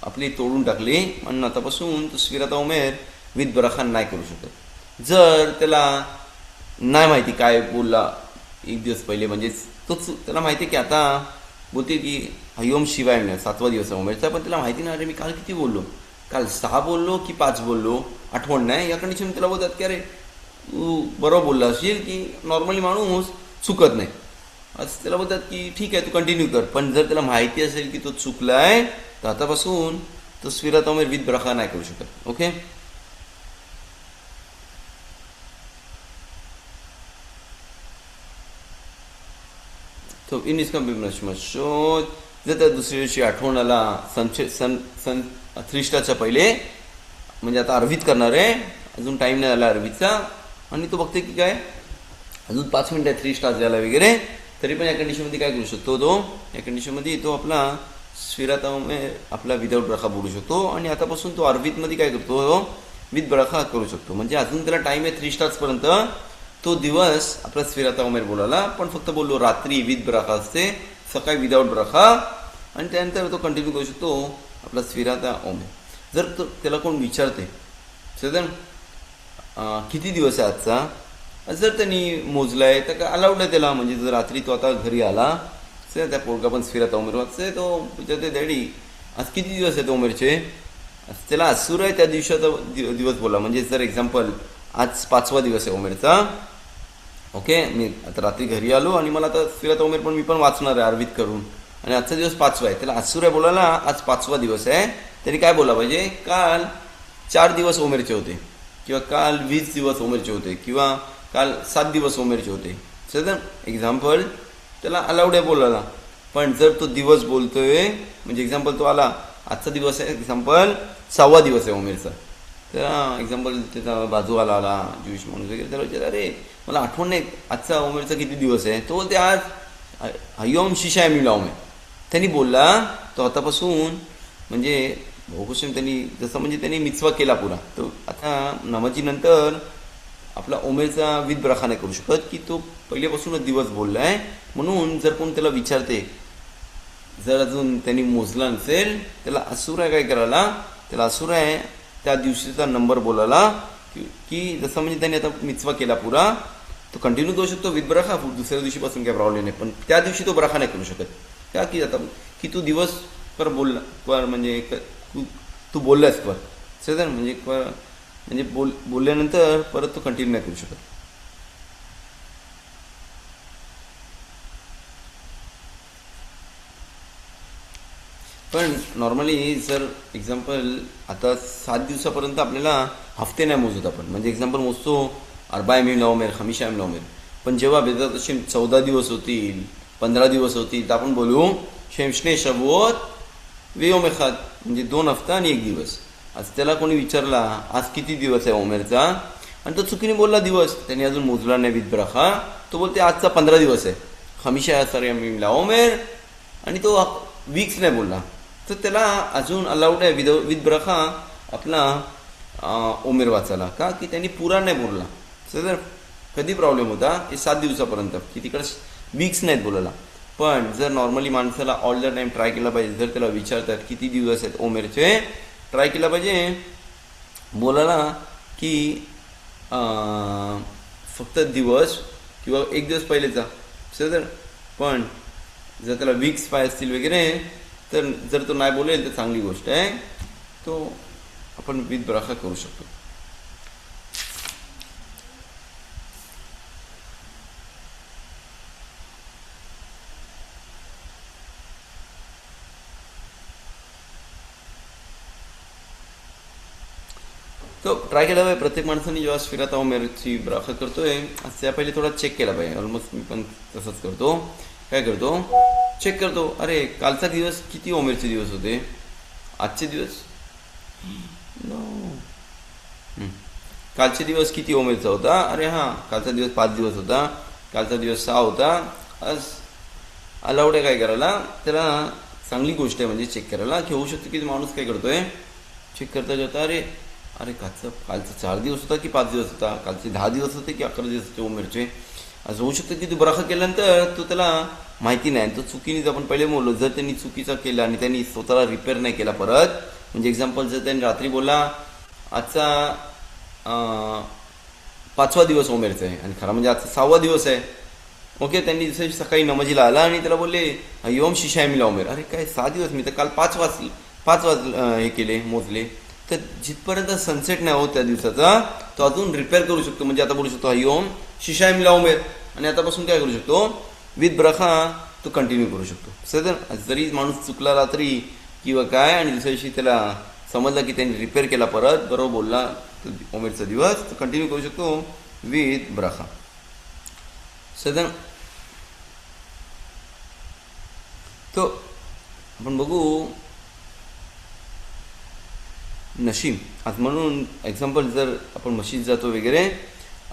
आपली तोडून टाकली, म्हणून आतापासून तो स्फिरात उमेर विथ बराखा नाही करू शकत. जर त्याला नाही माहिती काय बोलला एक दिवस पहिले, म्हणजेच तोच त्याला माहिती की आता बोलते की हयोम शिवाय नाही 7वा दिवस आहे उमेरचा, पण त्याला माहिती नाही अरे मी काल किती बोललो, काल 6 बोललो की 5 बोललो, आठवण नाही. या कंडिशन त्याला बोलतात की अरे तू बरोबर बोलला असेल, की नॉर्मली माणूस चुकत नाही, असं त्याला बोलतात की ठीक आहे तू कंटिन्यू कर. पण जर त्याला माहिती असेल की तो चुकलाय, तर आतापासून तो स्फिरात उमेर विथ बराखा नाही करू शकत. ओके, तो इन इसका शोध. जर त्या दुसऱ्या दिवशी आठवण आला सन 3 पहिले, म्हणजे आता अर्वित करणार आहे, अजून टाईम नाही आला अर्वितचा, आणि तो बघते की काय अजून 5 मिनिट आहे 3 स्टार्ट झाला वगैरे, तरी पण या कंडिशनमध्ये काय करू शकतो तो, या कंडिशनमध्ये तो आपला स्फिरात उमेर आपला विदाऊट बराखा बोलू शकतो. आणि आतापासून तो अर्वितमध्ये काय करतो, विथ बराखा करू शकतो. म्हणजे अजून त्याला टाईम आहे 3 स्टार्सपर्यंत तो दिवस आपला स्फिरात उमेर बोलायला, पण फक्त बोललो रात्री विथ बराखा असते, सकाळी विदाऊट बराखा, आणि त्यानंतर तो कंटिन्यू करू शकतो आपला स्फिरात उमेर. जर तो त्याला कोण विचारते सर किती दिवस आहे आजचा, जर त्यांनी मोजलाय तर काय अलाउड आहे त्याला. म्हणजे जर रात्री तो आता घरी आला, सर त्या पोरगा पण स्फिरात उमेर वाचते, तो विचारते डॅडी आज किती दिवस आहेत उमेरचे, त्याला असूर आहे त्या दिवसाचा दिवस बोला. म्हणजे जर एक्झाम्पल आज 5वा दिवस आहे उमेरचा, ओके, मी आता रात्री घरी आलो आणि मला आता स्फिरात उमेर पण मी पण वाचणार आहे अर्वित करून, आणि आजचा दिवस 5वा आहे, त्याला असूर आहे बोलायला आज 5वा दिवस आहे, तरी काय बोला पाहिजे, काल 4 दिवस उमेरचे होते, किंवा काल 20 दिवस उमेरचे होते, किंवा काल 7 दिवस उमेरचे होते. सर एक्झाम्पल त्याला अलाउड आहे बोलायला. पण जर तो दिवस बोलतोय, म्हणजे एक्झाम्पल तो आला आजचा दिवस आहे, एक्झाम्पल 6वा दिवस आहे उमेरचा, तर एक्झाम्पल त्याचा बाजूवाला आला ज्यूश माणूस वगैरे, त्याला विचार अरे मला आठवण नाही आजचा उमेरचा किती दिवस आहे, तो बोलते आज हयोम शिशाय मिला उमेर, त्यांनी बोलला तो आतापासून म्हणजे बहुकुशम त्यांनी जसं म्हणजे त्यांनी मिचवा केला पुरा. तो आता नमाजी नंतर आपला उमेरचा विथ बराखा नाही करू शकत, की तो पहिल्यापासूनच दिवस बोलला आहे. म्हणून जर कोण त्याला विचारते, जर अजून त्यांनी मोजला नसेल, त्याला असूर आहे काय करायला, त्याला असूर आहे त्या दिवशीचा नंबर बोलायला, की जसं म्हणजे त्यांनी आता मिचवा केला पुरा, तो कंटिन्यू करू शकतो विथ बराखा, दुसऱ्या दिवशीपासून काही प्रॉब्लेम नाही. पण त्या दिवशी तो बराखा नाही करू शकत. का की आता की तू दिवस पर बोलला पर, म्हणजे तू बोललास पर सर, म्हणजे बोलल्यानंतर परत तो कंटिन्यू नाही करू शकत. पण नॉर्मली जर एक्झाम्पल आता 7 दिवसापर्यंत आपल्याला हफ्ते नाही मोजत आपण, म्हणजे एक्झाम्पल मोजतो 40 मिला उमेर 50 मिला उमेर, पण जेव्हा बेदात असे 14 दिवस होतील 15 दिवस होतील, तर आपण बोलू शेमशने शबोत वेयोम एखाद, म्हणजे 2 हफ्ता आणि 1 दिवस. आज त्याला कोणी विचारला आज किती दिवस आहे उमेरचा, आणि तो चुकीने बोलला दिवस, त्यांनी अजून मोजला नाही विथ बराखा, तो बोलते आजचा 15 दिवस आहे 50 मिला उमेर, आणि तो वीक्स नाही बोलला, तर त्याला अजून अलाउड आहे विथ बराखा आपला उमेर वाचायला. का की त्यांनी पुरा नाही बोलला. सर कधी प्रॉब्लेम होता की 7 दिवसापर्यंत, की तिकडे वीक्स नाहीत बोलायला. पण जर नॉर्मली माणसाला ऑल द टाईम ट्राय केला पाहिजे, जर त्याला विचारतात किती दिवस आहेत उमेरचे, ट्राय केला पाहिजे बोलायला की फक्त दिवस किंवा 1 दिवस पहिलेचा. सर पण जर त्याला वीक्स पाय असतील वगैरे, तर जर तो नाही बोलेल तर चांगली गोष्ट आहे, तो आपण विथ बराखा करू शकतो. तो ट्राय केला पाहिजे प्रत्येक माणसाने जेव्हा स्फिरात उमेरची बराखा करतोय, त्या पहिले थोडा चेक केला पाहिजे. ऑलमोस्ट मी पण तसंच करतो. काय करतो, चेक करतो, अरे कालचा दिवस किती उमेरचे दिवस होते, आजचे दिवस कालचे दिवस किती उमेरचा होता, अरे हां कालचा दिवस 5 दिवस होता, कालचा दिवस 6 होता. आज अलाउड आहे काय करायला, त्याला चांगली गोष्ट आहे म्हणजे चेक करायला, की होऊ शकतं की माणूस काय करतोय, चेक करता जाता अरे अरे कालचा 4 दिवस होता की 5 दिवस होता, कालचे 10 दिवस होते की 11 दिवस होते उमेरचे. असं होऊ शकतं की तू बराखा केल्यानंतर तो त्याला माहिती नाही, तो चुकीने आपण पहिले बोललो, जर त्यांनी चुकीचा केला आणि त्यांनी स्वतःला रिपेअर नाही केला परत, म्हणजे एक्झाम्पल जर त्यांनी रात्री बोलला आजचा 5वा दिवस उमेरचा आहे आणि खरा म्हणजे आजचा 6वा दिवस आहे. ओके, त्यांनी दुसऱ्या सकाळी नमाजीला आला आणि त्याला बोलले योम शिशायमीला उमेर. अरे काय 6 दिवस, मी तर काल 5 हे केले, मोजले. तर जिथपर्यंत सनसेट नाही होत त्या दिवसाचा तो अजून रिपेअर करू शकतो. म्हणजे आता बोलू शकतो योम शिशायमीला उमेर, आणि आतापासून काय करू शकतो, विथ ब्रखा तो कंटिन्यू करू शकतो. सर जरी माणूस चुकला रात्री किंवा काय आणि दुसऱ्या दिवशी त्याला समजलं की त्यांनी रिपेअर केला परत बरोबर बोलला उमेरचा दिवस, तो कंटिन्यू करू शकतो विथ ब्रखा. सदन तो आपण बघू नशीम. आज म्हणून एक्झाम्पल जर आपण मशीद जातो वगैरे,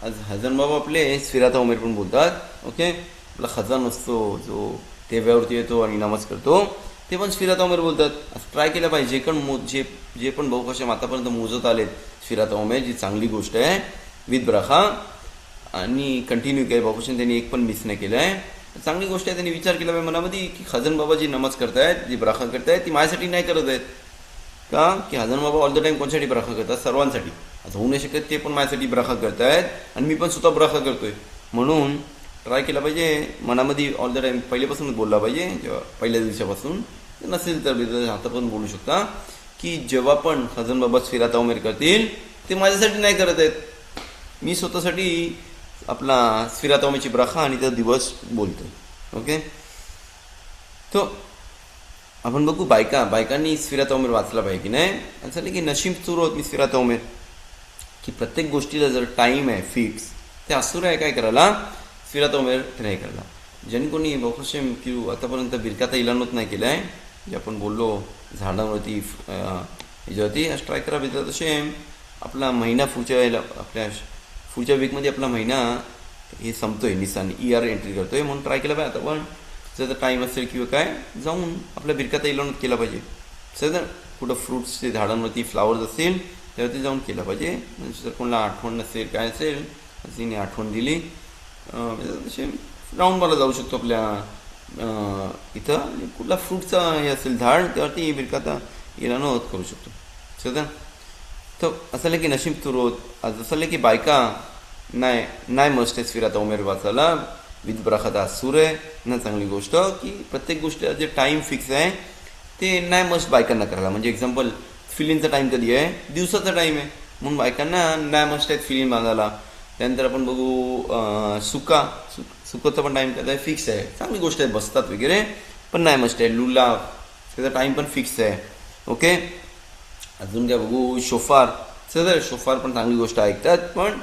आज हजन बाबा आपले स्फिराता उमेर पण बोलतात. ओके, आपला खजान असतो जो तेव्यावरती येतो आणि नमाज करतो, ते पण स्फिराता उमेर बोलतात. आज ट्राय केलं पाहिजे. जे पण बहुकशा आतापर्यंत मोजत आलेत स्फिराता उमेर, जी चांगली गोष्ट आहे विथ ब्रखा, आणि कंटिन्यू केलं बहुकशाने, त्यांनी एक पण मिस नाही केलं आहे, चांगली गोष्ट आहे. त्यांनी विचार केला पाहिजे मनामध्ये की खजन बाबा जी नमाज करतायत, जी ब्रखा करतायत, ती माझ्यासाठी नाही करत आहेत का, की हजन बाबा ऑल द टाईम कोणसाठी ब्रखा करतात, सर्वांसाठी. आता होऊ नाही शकत ते पण माझ्यासाठी ब्रखा करतायत आणि मी पण स्वतः ब्रखा करतोय, म्हणून ट्राय केला पाहिजे मनामध्ये ऑल द टाईम, पहिल्यापासूनच बोलला पाहिजे. जेव्हा पहिल्या दिवसापासून नसेल तर आता पण बोलू शकता की जेव्हा पण हजन बाबा स्फिराता उमेर करतील ते माझ्यासाठी नाही करत आहेत, मी स्वतःसाठी आपला स्फिराता उमेरची ब्रखा आणि तो दिवस बोलतोय. ओके, तो आपण बघू बायकांनी स्फिराता उमेर वाचला पाहिजे की नाही. असं झालं की नशीब सुरू होत मी स्फिराता उमेर, की प्रत्येक गोष्टीला जर टाईम आहे फिक्स, ते असुर आहे काय करायला, स्फिराता उमेर ते नाही करायला. ज्यांनी कोणी बहुशेम की आतापर्यंत बिरकाता इलानोत नाही केलं आहे, जे आपण बोललो झाडांवरती ह्याच्यावरती, ट्राय करा बिरकाता शेम. आपला महिना पुढच्या वीकमध्ये आपला महिना हे संपतोय, निसान ER एंट्री करतोय, म्हणून ट्राय केला पाहिजे. आता पण जर टाईम असेल किंवा काय जाऊन आपल्या बिरकाता इलानोत केला पाहिजे. सर कुठं फ्रूट्सचे झाडांवरती फ्लावर्स असेल त्यावरती जाऊन केला पाहिजे. म्हणजे जर कोणाला आठवण नसेल काय असेल तिने आठवण दिली, तसे राऊंडबाला जाऊ शकतो आपल्या इथं, आणि कुठला फ्रूटचा हे असेल झाड त्यावरती बिरकाता इलानोत करू शकतो. सर तर असं की नशीब तुरोत. आज असं की बायका नाही मस्ट आहे स्फिराता उमेर वाचायला विथ ब्रखा सूर आहे ना, चांगली गोष्ट की प्रत्येक गोष्टीला जे टाईम फिक्स आहे ते नाही मस्ट बायकांना करायला. म्हणजे एक्झाम्पल फिलिंगचा टाईम कधी आहे, दिवसाचा टाईम आहे, म्हणून बायकांना नाही मस्ट आहेत फिलिंग बांधायला. त्यानंतर आपण बघू सुकाचा पण टाईम कधी फिक्स आहे, चांगली गोष्ट आहे, बसतात वगैरे, पण नाही मस्ट आहे. लुला त्याचा टाईम पण फिक्स आहे. ओके, अजून काय बघू, शोफार पण चांगली गोष्ट ऐकतात पण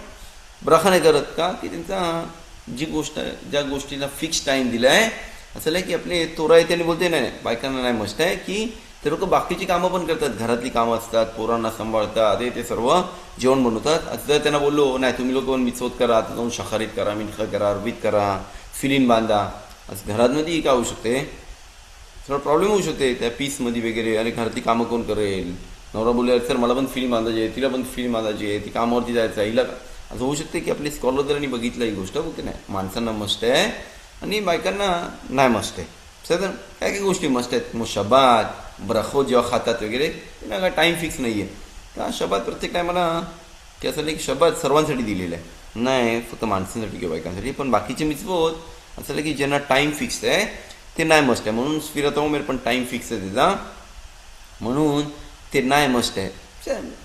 ब्रखा नाही करत का, की त्यांचा ज्या गोष्टीला फिक्स टाईम दिला आहे. असं की आपले तोरा आहे त्याने बोलते नाही बायकांना नाही मस्त आहे, की ते लोक बाकीची कामं पण करतात, घरातली कामं असतात, पोरांना सांभाळतात, ते सर्व जेवण बनवतात. आता जर त्यांना बोललो नाही तुम्ही लोक पण मिचवत करा, आता जाऊन शाकाहारीत करा, मिठा करा, रबीत करा, फिलिन बांधा, असं घरातमध्ये काय होऊ शकते, थोडा प्रॉब्लेम होऊ शकते त्या पीसमध्ये वगैरे. अरे घरातली कामं कोण करेल, नवरा बोलले सर मला पण फिल्म बांधायची आहे, तिला पण फिल्म बांधायची आहे, ती कामावरती जायचं आहे, हिला असं होऊ शकते की आपले स्कॉलरनी बघितलं ही गोष्ट की नाही माणसांना मस्त आहे आणि बायकांना नाही मस्त आहे. सर काय काय गोष्टी मस्त आहेत, मग शबात ब्रखो जेव्हा खातात वगैरे त्यांना काय टाईम फिक्स नाही आहे का. शबात प्रत्येक टायमाला ते असं की शबात सर्वांसाठी दिलेलं आहे, नाही फक्त माणसांसाठी किंवा बायकांसाठी, पण बाकीचे मिचवत असं की ज्यांना टाईम फिक्स आहे ते नाही मस्त आहे. म्हणून स्फिराता उमेर पण टाईम फिक्स आहे त्याचा, म्हणून ते नाही मस्त आहे.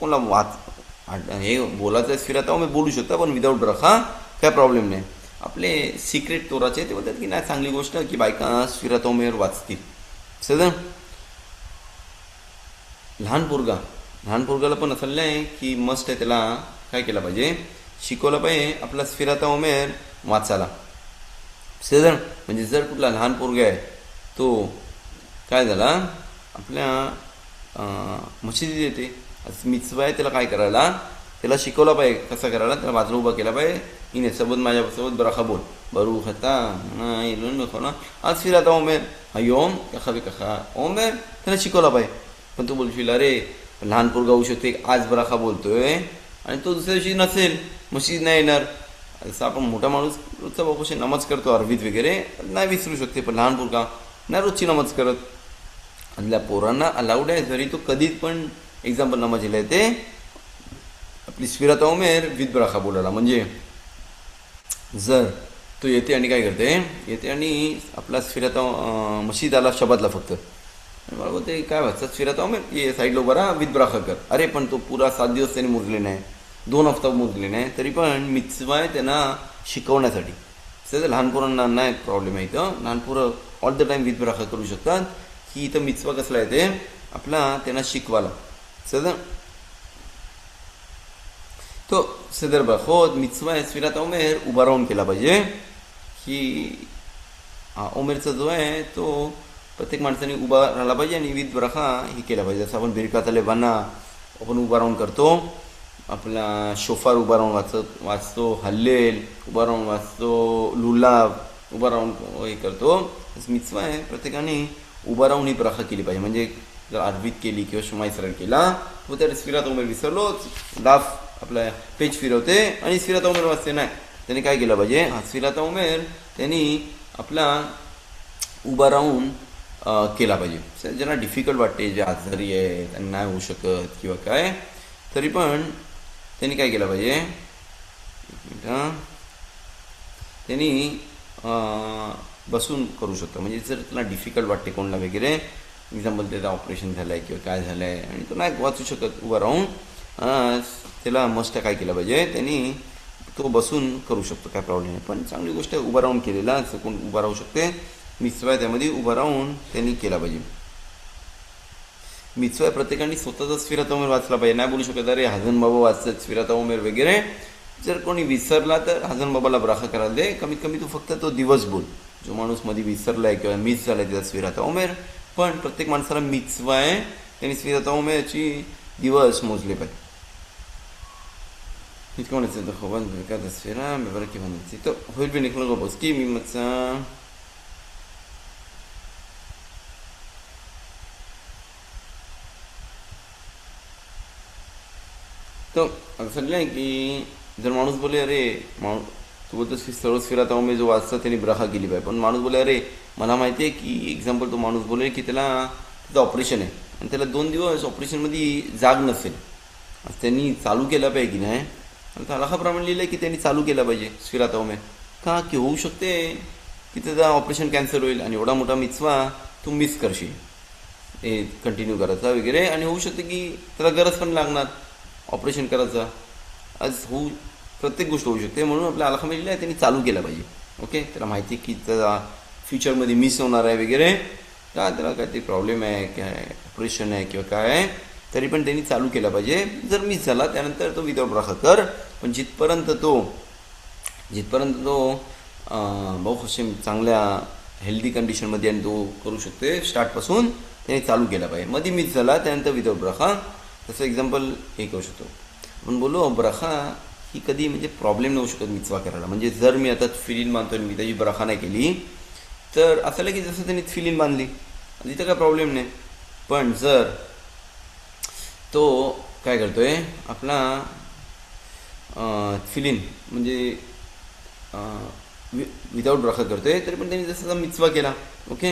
कोणाला हे बोलायचं स्फिराता उमेर बोलू शकता, पण विदाऊट ब्रखा काय प्रॉब्लेम नाही. आपले सिक्रेट तोराचे ते बोलतात की नाही चांगली गोष्ट की बायका स्फिराता उमेर वाचतील. सर लहान पोरगाला पण असं आहे की मस्त आहे, त्याला काय केलं पाहिजे, शिकवलं पाहिजे आपला स्फिराता उमेर वाचायला. सर म्हणजे जर कुठला लहान पोरगा आहे तो काय झाला आपल्या मशिदीत येते, मिtzvah आहे त्याला काय करायला, त्याला शिकवलं पाहिजे कसं करायला, त्याला बाजूला उभा केला पाहिजे, हिने सोबत माझ्यासोबत बराखा बोल. ברוך אתה, אלוהים מלכנו, עד תפילת העומר. היום, ככה וככה, עומר, त्याला शिकवला पाहिजे. पण तो बोलशील अरे लहान पोरगा होऊ शकते आज बराखा बोलतोय आणि तो दुसऱ्या दिवशी नसेल, मशीद नाही येणार. जसं आपण मोठा माणूस रोजचा बापाशी नमाज करतो अरबीत वगैरे नाही विसरू शकते, पण लहान पोरगा नाही रोजची नमाज करत. आणि पोरांना अलाउड आहे जरी तो कधीच पण एक्झाम्पल नमाजीला येते आपली स्फिरात उमेर विथ बराखा बोलायला. म्हणजे जर तो येते आणि काय करते, येते आणि आपला स्फिरात मशीद आला शबातला फक्त मला बोलते काय व्हायचं स्फिरात उमेर ये साईडला उभा राहा विथ बराखा कर. अरे पण तो पुरा 7 दिवस त्याने मोजले नाही, 2 हफ्ता मोजले नाही, तरी पण मिtzवा आहे त्यांना शिकवण्यासाठी. सध्या लहान पोरांना नाही प्रॉब्लेम आहे इथं, लहान पोरं ऑल द टाईम विथ बराखा करू शकतात. की इथं मिtzवा कसला आहे ते आपला त्यांना शिकवाला. सध्या तो सदर बराखोत मिtzवा आहे स्फिरात उमेर उभा राहून केला पाहिजे. की उमेरचा जो आहे तो प्रत्येक माणसाने उभा राहिला पाहिजे आणि विथ बराखा ही केला पाहिजे. जसं आपण बिरकात लेवाना आपण उभा राहून करतो, आपला शोफार उभा राहून वाचतो, हल्लेल उभा राहून वाचतो, लुलाब उभा राहून हे करतो. मिtzवा आहे प्रत्येकाने उभा राहून ही बराखा केली पाहिजे. म्हणजे जर अरबीत केली किंवा शुमाई सरळ केला व त्या स्फिरात उमेर विसरलोच दाफ आपला पेज फिरवते आणि स्फिरात उमेर वाचते नाही. त्याने काय केलं पाहिजे, हा स्फिरात उमेर त्यांनी आपला उभा राहून केला पाहिजे. ज्यांना डिफिकल्ट वाटते, जे आजारी आहे त्यांना नाही होऊ शकत किंवा काय, तरी पण त्यांनी काय केलं पाहिजे, त्यांनी बसून करू शकतो. म्हणजे जर त्याला डिफिकल्ट वाटते कोणाला वगैरे, एक्झाम्पल त्याचं ऑपरेशन झालं आहे किंवा काय झालं आहे आणि तो नाही वाचू शकत उभा राहून, त्याला मस्त काय केलं पाहिजे, त्यांनी तो बसून करू शकतो, काय प्रॉब्लेम नाही. पण चांगली गोष्ट आहे उभा राहून केलेला, असं कोण उभा राहू शकते. मिtzवा त्यामध्ये उभा राहून त्यांनी केला पाहिजे. मिtzवा प्रत्येकाने स्वतःचा स्फिरात उमेर वाचला पाहिजे. नाही बोलू शकत अरे हजन बाबा वाचतात स्फिरात उमेर वगैरे. जर कोणी विसरला तर हजन बाबाला बराखा करायला दे. कमीत कमी तू फक्त तो दिवस बोल, जो माणूस मध्ये विसरला आहे किंवा मिस झाला आहे त्याचा स्फिरात उमेर. पण प्रत्येक माणसाला मिtzवा आहे त्यांनी स्फिरात उमेरची दिवस मोजले पाहिजे. מתכונת לחובת ברכת הספירה בברכת כיוון. טוב, הואיל ונכלול רוב עוסקים אם מצא तो असं नाही की जर माणूस बोले अरे तू बोलतोस की सर्व स्फिरात उमेर जो वाचता त्यांनी बराखा केली पाहिजे. पण माणूस बोले अरे मला माहिती आहे की एक्झाम्पल तो माणूस बोले की त्याला त्याचं ऑपरेशन आहे आणि त्याला 2 दिवस ऑपरेशनमध्ये जाग नसेल, त्यांनी चालू केला पाहिजे की नाही. आणि हलाखाप्रमाणे लिहिलं आहे की त्यांनी चालू केला पाहिजे स्फिरात उमेर. का की होऊ शकते की त्याचं ऑपरेशन कॅन्सल होईल आणि एवढा मोठा मिtzवा तू मिस करशील हे कंटिन्यू करायचा वगैरे, आणि होऊ शकते की त्याला गरज पण लागणार ऑपरेशन करायचा. आज प्रत्येक गोष्ट होऊ शकते. म्हणून आपल्या हलाखामध्ये लिहिलं आहे त्यांनी चालू केला पाहिजे. ओके, त्याला माहिती की त्याचा फ्युचरमध्ये मिस होणार आहे वगैरे, का त्याला काहीतरी प्रॉब्लेम आहे काय ऑपरेशन आहे किंवा काय आहे, तरी पण त्यांनी चालू केला पाहिजे. जर मिस झाला त्यानंतर तो विदाउट बराखा कर. पण जिथपर्यंत तो बहुत हशेम चांगल्या हेल्दी कंडिशनमध्ये आणि तो करू शकते स्टार्टपासून, त्यांनी चालू केला पाहिजे. मध्ये मिस झाला त्यानंतर विदाउट बराखा. तसं एक्झाम्पल हे करू शकतो आपण बोलू बराखा ही कधी म्हणजे प्रॉब्लेम नसू शकत मिtzवा करायला. म्हणजे जर मी आता फिलिन बांधतो मी त्याची बराखा नाही केली तर असं की जसं त्यांनी फिलिन बांधली तिथं काय प्रॉब्लेम नाही. पण जर तो काय करतोय आपला फिलिन म्हणजे विदाउट बराखा करतोय, तरी पण त्यांनी जसं मिtzवा केला. ओके,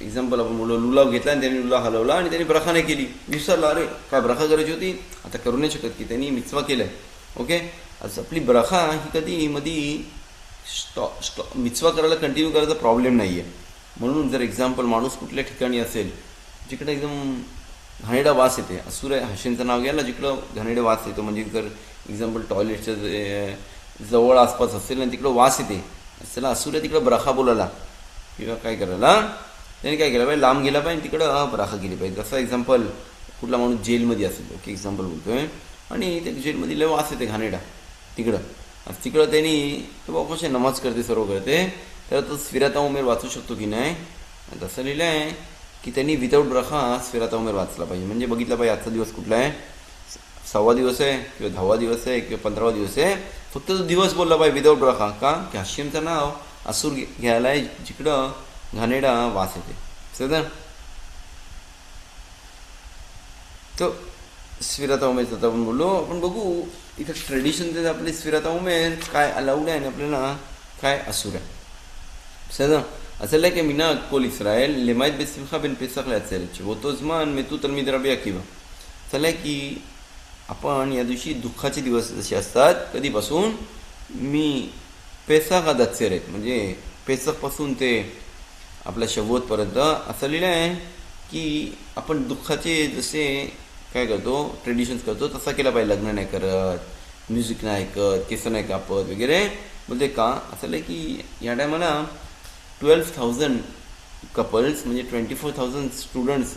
एक्झाम्पल आपण बोललो लुलाव घेतला आणि त्यांनी लुला हलवला आणि त्यांनी बराखा नाही केली, विसरला अरे काय बराखा करायची होती, आता करू नाही शकत की त्यांनी मिtzवा केलं आहे. ओके, असं आपली बराखा ही कधी मध्ये मिtzवा करायला कंटिन्यू करायचा प्रॉब्लेम नाही आहे. म्हणून जर एक्झाम्पल माणूस कुठल्या ठिकाणी असेल जिकडे एकदम घाणेरडा वास येते, असुर हशेंचं नाव घ्यायला जिकडं घाणेरडा वास येतो, म्हणजे जर एक्झाम्पल टॉयलेटच्या जवळ आसपास असेल आणि तिकडं वास येते त्याला असुर तिकडं बराखा बोलायला किंवा काय करायला त्यांनी काय केलं पाहिजे, लांब गेला पाहिजे तिकडं बराखा केली पाहिजे. जसं एक्झाम्पल कुठला माणूस जेलमध्ये असेल, ओके एक्झाम्पल बोलतोय, आणि त्या जेलमध्ये लय वास येते घाणेरडा तिकडं त्यांनी तो बापाशी नमाज करते सर्व करते, तर तो स्फिरात उमेर वाचू शकतो की नाही. तसं लिहिलं आहे की त्यांनी विदाऊट बराखा स्फिरात उमेर वाचला पाहिजे. म्हणजे बघितलं पाहिजे आजचा दिवस कुठला आहे, 6वा दिवस आहे किंवा 10वा दिवस आहे किंवा 15वा दिवस आहे, फक्त तो दिवस बोलला पाहिजे विदाऊट रखा. का की हशिमचं नाव असूर घ्यायला आहे जिकडं घाणेरडा वास येते. सर तो स्विराता उमेरचं आता आपण बोललो. आपण बघू इथं ट्रेडिशन आपले स्विराता उमेर काय अलाउड आहे आणि आपल्याला काय असूर आहे. בסדר? אז אלה כמנהג כל ישראל, למעט בשמחה בין פסח לעצרת, שבאותו זמן מתו תלמיד רבי עקיבא. चला की आपण या दिवशी दुःखाचे दिवस जसे असतात कधीपासून, मी पेसख आद अत्सेरेत म्हणजे पेसखपासून ते आपल्या शवोतपर्यंत असं लिहिलं आहे की आपण दुःखाचे जसे काय करतो ट्रेडिशन्स करतो तसा केला पाहिजे. लग्न नाही करत, म्युझिक नाही ऐकत, केस नाही कापत वगैरे. बोलते का असं आहे की या टायमाला 12,000 कपल्स म्हणजे 24,000 स्टुडंट्स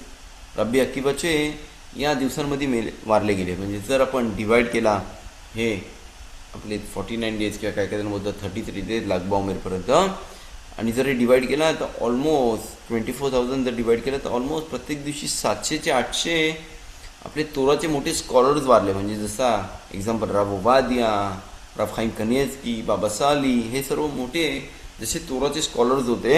रब्बी अकिबाचे या दिवसांमध्ये वारले गेले. म्हणजे जर आपण डिवाईड केला हे आपले 49 डेज किंवा काय काय जण बोलतात 33 डेज लागबा उमेरपर्यंत, आणि जर हे डिवाईड केला तर ऑलमोस्ट 24,000 जर डिवाईड केलं तर ऑलमोस्ट प्रत्येक दिवशी 700 ते 800 आपले तोराचे मोठे स्कॉलर्स वारले. म्हणजे जसा एक्झाम्पल राव ओबादिया, राव खाईम कनियस्की, बाबा साली, हे सर्व मोठे जसे तोराचे स्कॉलर्स होते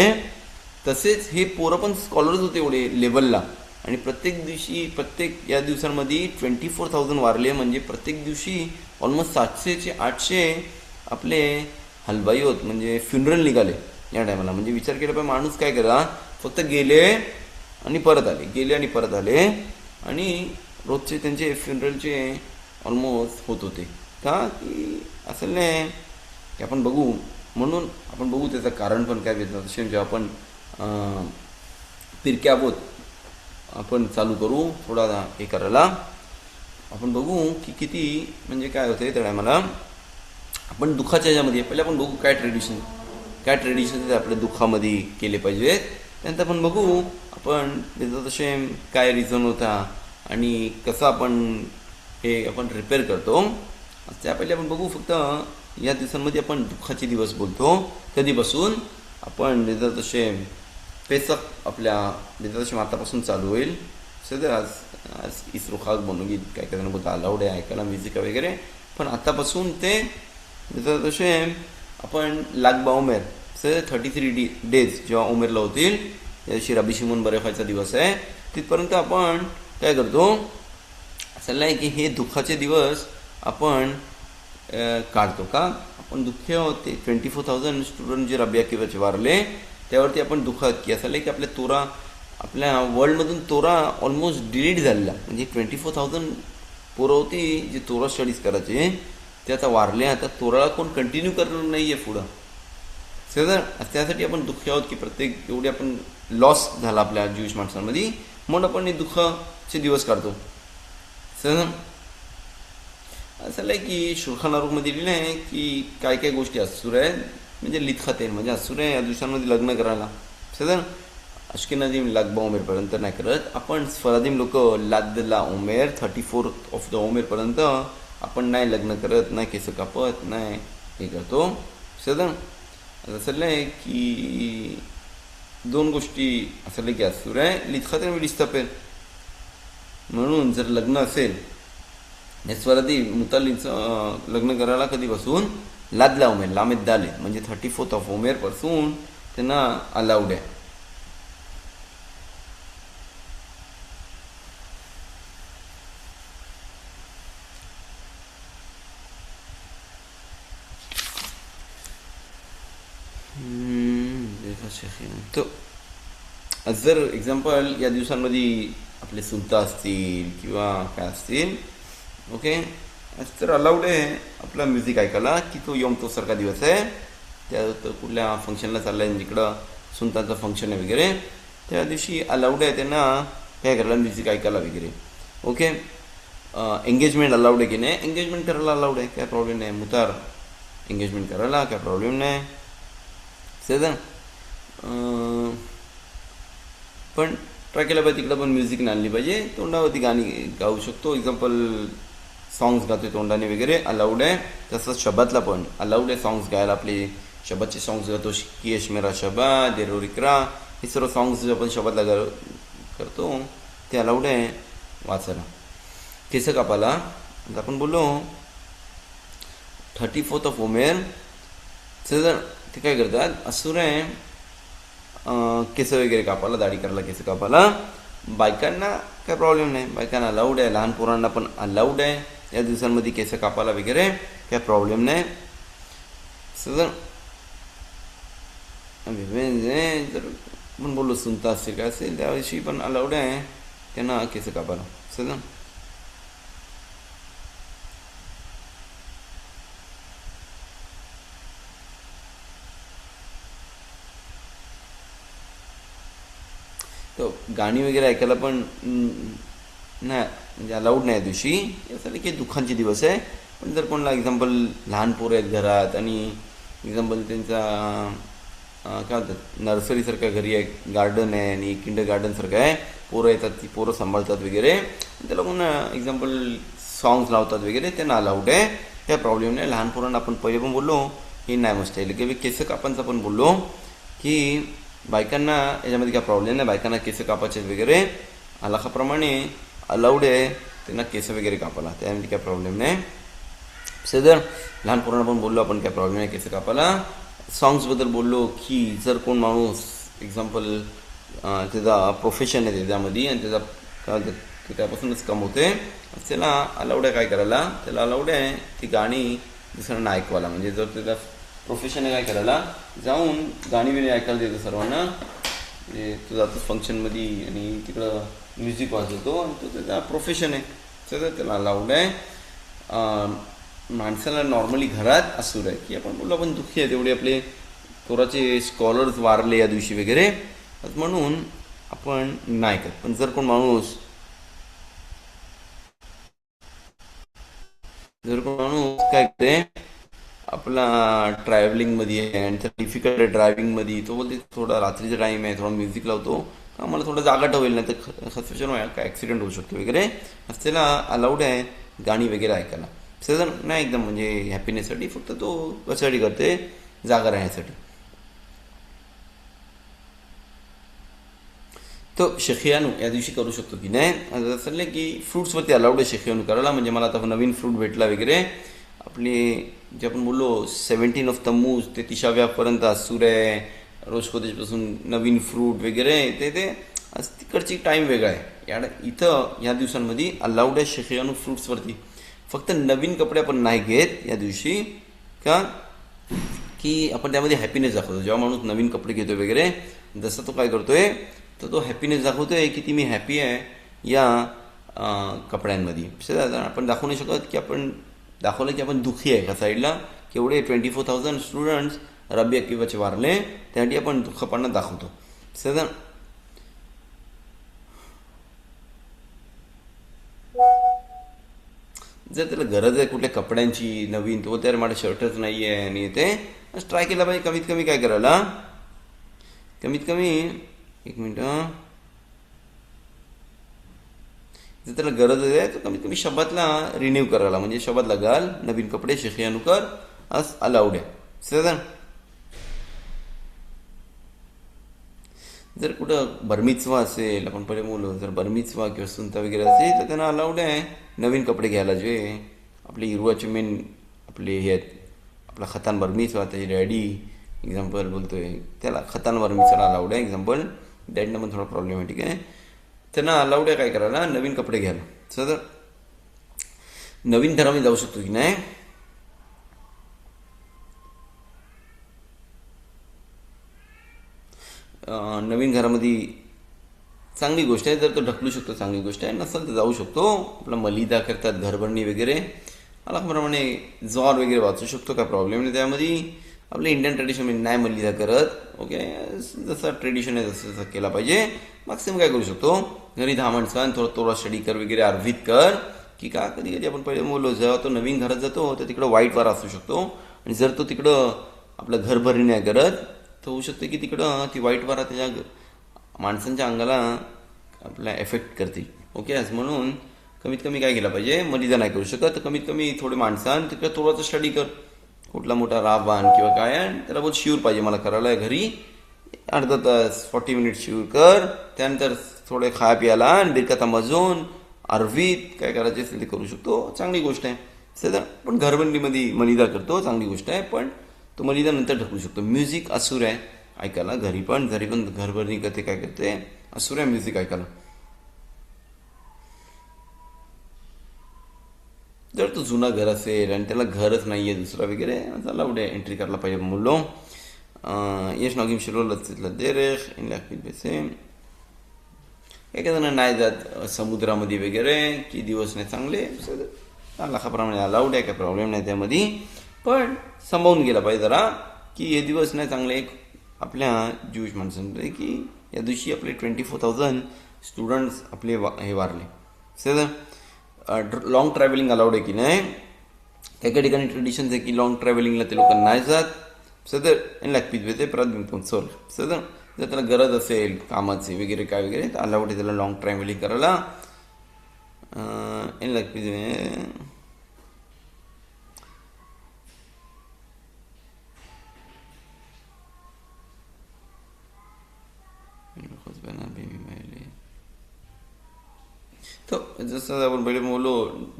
तसेच हे पोरं पण स्कॉलर्स होते एवढे लेवलला. आणि प्रत्येक दिवशी प्रत्येक या दिवसांमध्ये 24,000 वारले. म्हणजे प्रत्येक दिवशी ऑलमोस्ट 700 ते 800 आपले हलवाई होत म्हणजे फ्युनरल निघाले या टायमाला. म्हणजे विचार केला पाहिजे माणूस काय करा, फक्त गेले आणि परत आले, गेले आणि परत आले, आणि रोजचे त्यांचे फ्युनरलचे ऑलमोस्ट होत होते. का की असं नाही की आपण बघू, म्हणून आपण बघू त्याचं कारण पण काय भेटतं. तसे जेव्हा आपण पिरक्या बोत आपण चालू करू थोडा हे करायला, आपण बघू की किती म्हणजे काय होते त्या टायमाला. आपण दुःखाच्या ह्याच्यामध्ये पहिले आपण बघू काय ट्रेडिशन आपल्या दुःखामध्ये केले पाहिजेत. त्यानंतर आपण बघू आपण त्याचं तसे काय रिझन होता आणि कसं आपण हे आपण रिपेअर करतो. त्या पहिले आपण बघू. फक्त या दिवसांमध्ये आपण दुःखाचे दिवस बोलतो कधीपासून, आपण त्याचं तसे पेसख आपल्या तसे आतापासून चालू होईल. सध्या आज इस्रो खास बनवली काय काय जण बोलता अलाउड आहे ऐकायला म्युझिक वगैरे, पण आतापासून ते तसे आपण लागबा उमेर 33 डेज जेव्हा उमेरला होतील त्या दिवशी रबी शिमोन बरेफाचा दिवस आहे तिथपर्यंत आपण काय करतो. असं नाही की हे दुःखाचे दिवस आपण काढतो. का आपण दुःख होते 24,000 स्टुडंट जे रबी अकिबाचे वारले त्यावरती आपण दुःखात की असं की आपल्या तोरा आपल्या वर्ल्डमधून तोरा ऑलमोस्ट डिलीट झालेला. म्हणजे 24,000 पोरं होती जे तोरा स्टडीज करायचे ते आता वारले. आता तोराला कोण कंटिन्यू करणार नाही आहे पुढं. सर त्यासाठी आपण दुःखी आहोत की प्रत्येक एवढे आपण लॉस झाला आपल्या ज्यूइश माणसांमध्ये, म्हणून आपण हे दुःखाचे दिवस काढतो. सर असं आहे की शुल्खान आरोगमध्ये लिहिलं आहे की काय काय गोष्टी असूर आहेत. म्हणजे लितखाते म्हणजे असूर आहे या दिवसांमध्ये लग्न करायला. सर अश्केनाझीम लागबा उमेरपर्यंत नाही करत. आपण स्फरादीम लोक लादला उमेर 34 ऑफ द उमेरपर्यंत आपण नाही लग्न करत, नाही केस कापत, नाही हे करतो. सर असं आहे की दोन गोष्टी असं की असूर आहे. लितखाते मी डिस्तापेल म्हणून जर लग्न असेल स्फरादी मुतालीचं लग्न करायला कधीपासून लादला उमेर लामेद दाले म्हणजे 34 ऑफ उमेरपासून त्यांना अलाउड आहे. तो जर एक्झाम्पल या दिवसांमध्ये आपले सुलता असतील किंवा काय असतील ओके तर अलाउड आहे आपला म्युझिक ऐकायला की तो यम तो सारखा दिवस आहे. त्या कुठल्या फंक्शनला चालला आहे जिकडं सुलतानचं फंक्शन आहे वगैरे त्या दिवशी अलाउड आहे त्यांना काय करायला म्युझिक ऐकायला वगैरे. ओके एंगेजमेंट अलाउड आहे की नाही, एंगेजमेंट करायला अलाउड आहे, काय प्रॉब्लेम नाही. मुतार एंगेजमेंट करायला काय प्रॉब्लेम नाही. सर पण ट्राय केला पाहिजे तिकडं पण म्युझिक आणली पाहिजे. तोंडावरती गाणी गाऊ शकतो. एक्झाम्पल सॉंग्स गातो तोंडाने वगैरे अलाउड आहे. तसंच शबातला पण अलाउड आहे सॉंग्स गायला. आपले शबातचे सॉंग्स गातो की यश मेरा शबात देरो रिक्रा हे सर्व सॉंग्स आपण शबातला करतो ते अलाउड आहे वाचायला. केस कापाला आपण बोललो 34th ऑफ उमेर जर ते काय करतात असुरे केस वगैरे कापायला, दाढी करायला, केस कापायला. बायकांना काय प्रॉब्लेम नाही, बायकांना अलाउड आहे, लहान पोरांना पण अलाउड आहे या दिवसांमध्ये केस कापायला वगैरे, काय प्रॉब्लेम नाही. जर जर आपण बोललो सुनता असेल काय असेल त्याविषयी पण अलाउड आहे त्यांना केस कापायला. सर तो गाणी वगैरे ऐकायला पण नाही म्हणजे अलाउड नाही या दिवशी, यासाठी की दुःखांचे दिवस आहे. पण जर कोणाला एक्झाम्पल लहान पोरं आहेत घरात आणि एक्झाम्पल त्यांचा काय म्हणतात नर्सरीसारखं घरी आहे, गार्डन आहे आणि किंडर गार्डनसारखं आहे, पोरं येतात, ती पोरं सांभाळतात वगैरे, त्याला कोण एक्झाम्पल सॉंग्स लावतात वगैरे, त्यांना अलाउड आहे, काय प्रॉब्लेम नाही. लहान पोरांना आपण पहिले पण बोललो हे नाही मस्त आहे की केस कापांचा पण बोललो की बायकांना याच्यामध्ये काय प्रॉब्लेम नाही, बायकांना केस कापायचे वगैरे अलाखाप्रमाणे अलाउड आहे त्यांना केस वगैरे कापायला, त्यामध्ये काय प्रॉब्लेम नाही. सदर लहान पोरांना पण बोललो आपण काय प्रॉब्लेम नाही केस कापायला. सॉंग्सबद्दल बोललो की जर कोण माणूस एक्झाम्पल त्याचा प्रोफेशन आहे त्याच्यामध्ये आणि त्याचा काय ते त्यापासूनच कमवते, त्याला अलाउड आहे काय करायला, त्याला अलाउड आहे ती गाणी दुसऱ्यांना ऐकवायला. म्हणजे जर त्याचा प्रोफेशन आहे काय करायला, जाऊन गाणी बिणी ऐकायला देतो सर्वांना, म्हणजे तो जातो फंक्शनमध्ये आणि तिकडं म्युझिक वाजवतो आणि तो त्याचा प्रोफेशन आहे, तर त्याला अलाउड आहे. माणसाला नॉर्मली घरात असूर आहे की आपण बोललो आपण दुःखी आहे तेवढे आपले पोराचे स्कॉलर्स वारले या दिवशी वगैरे, म्हणून आपण नाही करत. पण जर कोण माणूस काय करते आपला ट्रॅव्हलिंगमध्ये आहे आणि त्याला डिफिकल्ट आहे ड्रायव्हिंगमध्ये, तो बोलते थोडा रात्रीचा टाईम आहे, थोडा म्युझिक लावतो का मला थोडं जागा ठेवेल, नाही तर खचपचन काय ॲक्सिडेंट होऊ शकतो वगैरे, त्याला अलाउड आहे गाणी वगैरे ऐकायला. सजन नाही एकदम म्हणजे हॅपीनेससाठी, फक्त तो कशासाठी करते, जागा राहण्यासाठी. तो शेखियानू या दिवशी करू शकतो की नाही, असं की फ्रूट्सवरती अलाउड आहे शेखियानू करायला. म्हणजे मला आता नवीन फ्रूट भेटला वगैरे, आपली जे आपण बोललो 17 ऑफ तम्मूज ते 30व्यापर्यंत सूर आहे, रोज कोदेशपासून नवीन फ्रूट वगैरे ते तिकडची टाईम वेगळा आहे. इथं या दिवसांमध्ये अलाउड आहे शेखियानू फ्रूट्सवरती. फक्त नवीन कपडे आपण नाही घेत या दिवशी का की आपण त्यामध्ये हॅपीनेस दाखवतो. जेव्हा माणूस नवीन कपडे घेतो वगैरे, जसं तो काय करतोय तर तो हॅपीनेस दाखवतोय की ती मी हॅपी आहे या कपड्यांमध्ये. आपण दाखवू नाही शकत की आपण दाखवलं की आपण दुःखी आहे का साईडला, केवढे 24,000 स्टुडंट्स रब्बी अकिबाचे वारले, त्यासाठी आपण दुःखपणा दाखवतो. सर जर त्याला गरज आहे कुठल्या कपड्यांची नवीन, तो त्याला माझं शर्टच नाही आहे आणि ते ट्राय केला पाहिजे कमीत कमी काय करायला, कमीत कमी एक मिनटं, जर त्याला गरज आहे तर कमीत कमी शब्दातला रिन्यू करायला, म्हणजे शब्दातला घाल नवीन कपडे शेखियानू कर, आज अलाउड आहे. सर जर कुठं बरमिचवा असेल, आपण पहिले बोललो जर बरमिचवा किंवा सुनता वगैरे असेल तर त्यांना अलाउड आहे नवीन कपडे घ्यायला. जे आपले हिरवाचे मेन आपले हे आहेत, आपला खतान बरमिचवा त्याची डॅडी एक्झाम्पल बोलतोय, त्याला खतान बरमिचवा अलाउड आहे. एक्झाम्पल डॅडनं पण थोडा प्रॉब्लेमॅटिक आहे, त्यांना अलाउड आहे काय करायला, नवीन कपडे घ्यायला. सर नवीन घरामध्ये जाऊ शकतो की नाही, नवीन घरामध्ये चांगली गोष्ट आहे, जर तो ढकलू शकतो चांगली गोष्ट आहे, नसेल तर जाऊ शकतो. आपला मलिदा करतात घरभरणी वगैरे, अलाप्रमाणे जॉर वगैरे वाचू शकतो, काय प्रॉब्लेम नाही. त्यामध्ये आपलं इंडियन ट्रेडिशन नाही मलिदा करत, ओके, जसं ट्रेडिशन आहे तसं केला पाहिजे. मॅक्सिमम काय करू शकतो, घरी 10 माणसं थोडा स्टडी कर वगैरे अर्वित कर की का. कधी कधी आपण पहिले बोललो जेव्हा तो नवीन घरात जातो तर तिकडं वाईट वारा असू शकतो, आणि जर तो तिकडं आपलं घरभरणी नाही करत तर होऊ शकतं की तिकडं ती वाईट वारा त्याच्या माणसांच्या अंगाला आपल्या एफेक्ट करतील. ओके, आज म्हणून कमीत कमी काय केलं पाहिजे, मलिदा नाही करू शकत तर कमीत कमी थोडे माणसां तिकडे थोडासा स्टडी कर, कुठला मोठा राब बांध किंवा काय, आणि त्याला बहुत शिवर पाहिजे मला करायला घरी अर्धा तास 40 मिनिट शिवर कर, त्यानंतर थोडे खाया पियाला आणि बिरकाता मजून आरवीत काय करायचे असेल ते करू शकतो, चांगली गोष्ट आहे. सध्या पण घरबंदीमध्ये मलिदा करतो, चांगली गोष्ट आहे, पण तो मलिदा नंतर ढकलू शकतो. म्युझिक असुर आहे ऐकायला घरी पण घरबंदी करते काय करते असुर आहे म्युझिक ऐकायला. जर तो जुना घर असेल आणि त्याला घरच नाही आहे दुसरा वगैरे चला उद्या एंट्री करायला पाहिजे मुलो. יש נוהגים שלא לצאת לדרך, אין להקפיד בזה. एखाद्यानं नाही जात समुद्रामध्ये वगैरे की दिवस नाही चांगले, लाखाप्रमाणे अलाउड आहे, काय प्रॉब्लेम नाही त्यामध्ये, पण सांभाळून गेला पाहिजे जरा की हे दिवस नाही चांगले. आपल्या ज्यूश माणसांमध्ये की या दिवशी आपले 24,000 स्टुडंट्स आपले हे वारले. लॉंग ट्रॅव्हलिंग अलाउड आहे की नाही. काही काही ठिकाणी ट्रेडिशन्स आहे की लॉंग ट्रॅव्हलिंगला ते लोक नाही जात. सदर आणि लागपीत भेटे प्राथमिक सॉरी सदर जर त्याला गरज असेल कामाचे वगैरे काय वगैरे तर अलाउड आहे त्याला लॉंग ट्रॅव्हलिंग करायला. आणि लागपीत तर जसं आपण पहिले बोललो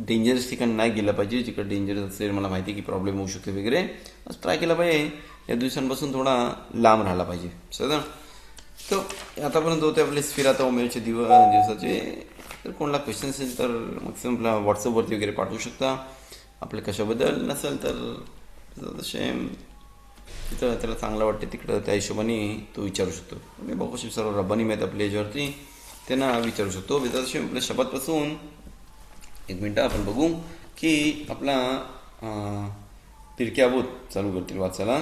डेंजरस ठिकाणी नाही गेलं पाहिजे. जिकडे डेंजरस असेल मला माहिती की प्रॉब्लेम होऊ शकते वगैरे असं ट्राय केला पाहिजे. या दिवसांपासून थोडा लांब राहिला पाहिजे. सर तर आतापर्यंत होते आपले स्फिराता उमेरचे दिवसाचे. तर कोणाला क्वेश्चन असेल तर मॅक्सिमम आपला व्हॉट्सअपवरती वगैरे पाठवू शकता. आपल्या कशाबद्दल नसेल तर तसे तिथं त्याला चांगलं वाटते तिकडं त्या हिशोबाने तो विचारू शकतो. मी बघू सर्व रब्बानी माहीत आपल्या याच्यावरती त्यांना विचारू शकतो. वेदांतशे आपल्या शब्दापासून एक मिनटं आपण बघू की आपला पिरके अवोत चालू करतील वाचायला.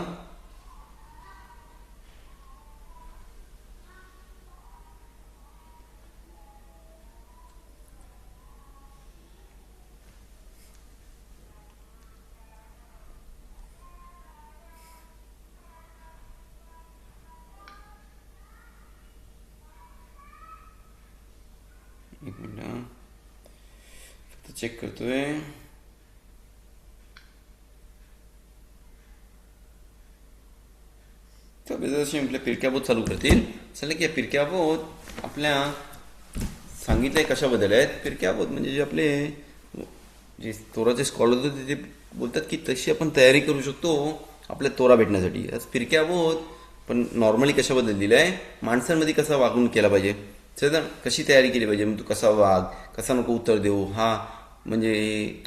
एक मिनटं फक्त चेक करतोय. तर बेजाशी आपल्या पिरक्याबोत चालू करतील. चला की या पिरक्याबोत आपल्या सांगितलंय कशाबद्दल आहेत. पिरक्याबोत म्हणजे जे आपले जे तोराचे स्कॉलर होते ते बोलतात की तशी आपण तयारी करू शकतो आपल्या तोरा भेटण्यासाठी. आज पिरक्याबोत पण नॉर्मली कशाबद्दल दिलं आहे, माणसांमध्ये कसा वागणूक केला पाहिजे, कशी तयारी केली पाहिजे, तू कसा वाग, कसा नको उत्तर देऊ, हा म्हणजे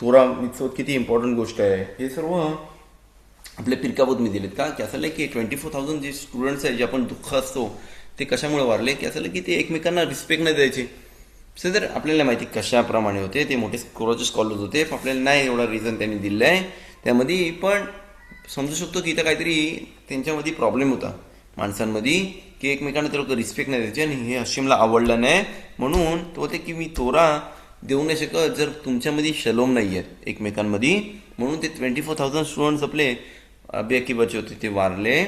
तोरा मित्सोबत किती इम्पॉर्टंट गोष्ट आहे, हे सर्व आपल्या पिरकाबोत मी दिलेत. का की असं की 24,000 जे स्टुडंट्स आहेत जे आपण दुःख असतो ते कशामुळे वारले की असं की ते एकमेकांना रिस्पेक्ट नाही द्यायचे. तर आपल्याला माहिती कशाप्रमाणे होते, ते मोठे कोराचे स्कॉलर्स होते, आपल्याला नाही एवढा रिझन त्यांनी दिलं आहे त्यामध्ये. पण समजू शकतो की इथं काहीतरी त्यांच्यामध्ये प्रॉब्लेम होता माणसांमध्ये की एकमेकांना ते लोक रिस्पेक्ट नाही द्यायचे आणि हे हशिमला आवडलं नाही म्हणून तो होते की मी तोरा देऊ नाही शकत जर तुमच्यामध्ये शलोम नाही आहेत एकमेकांमध्ये. म्हणून ते 24,000 स्टुडंट्स आपले अबी अकीबाचे होते ते वारले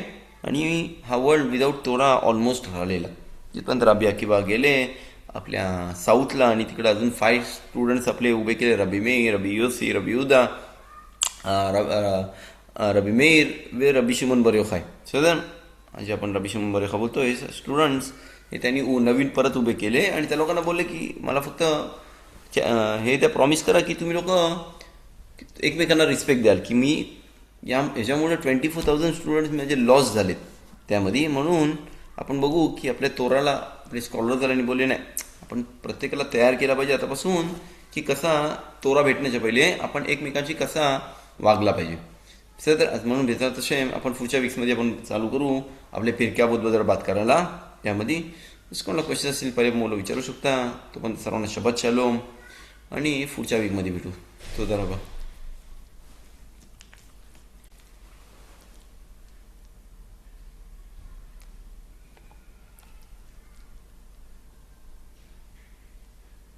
आणि हा वर्ल्ड विदाऊट तोरा ऑलमोस्ट राहिलेला. जिथपर्यंत रबी अकीबा गेले आपल्या साऊथला आणि तिकडे अजून 5 स्टुडंट्स आपले उभे केले, रबी मेर, रबी योसी, रबी युदा, रबी मेर वे रबी शिमोन बरेखाय. सदन जे आपण रबी शिमोन बरेखा बोलतोय स्टुडंट्स हे त्यांनी नवीन परत उभे केले आणि त्या लोकांना बोलले की मला फक्त हे त्या प्रॉमिस करा की तुम्ही लोक एकमेकांना रिस्पेक्ट द्याल की मी ह्याच्यामुळे 24,000 स्टुडंट्स म्हणजे लॉस झालेत त्यामध्ये. म्हणून आपण बघू की आपल्या तोराला आपले स्कॉलर झाल्याने बोलले नाही आपण प्रत्येकाला तयार केला पाहिजे आतापासून की कसा तोरा भेटण्याच्या पहिले आपण एकमेकांशी कसा वागला पाहिजे. तर म्हणून भेटतात तसे आपण पुढच्या वीक्समध्ये आपण चालू करू आपल्या फिरक्याबद्दल बात करायला. त्यामध्ये कोणाला क्वेश्चन असतील पर्याय मुलं विचारू शकता. तो पण सर्वांना शबत शालोम आणि पुढच्या वीकमध्ये भेटू. तो धन्यवाद.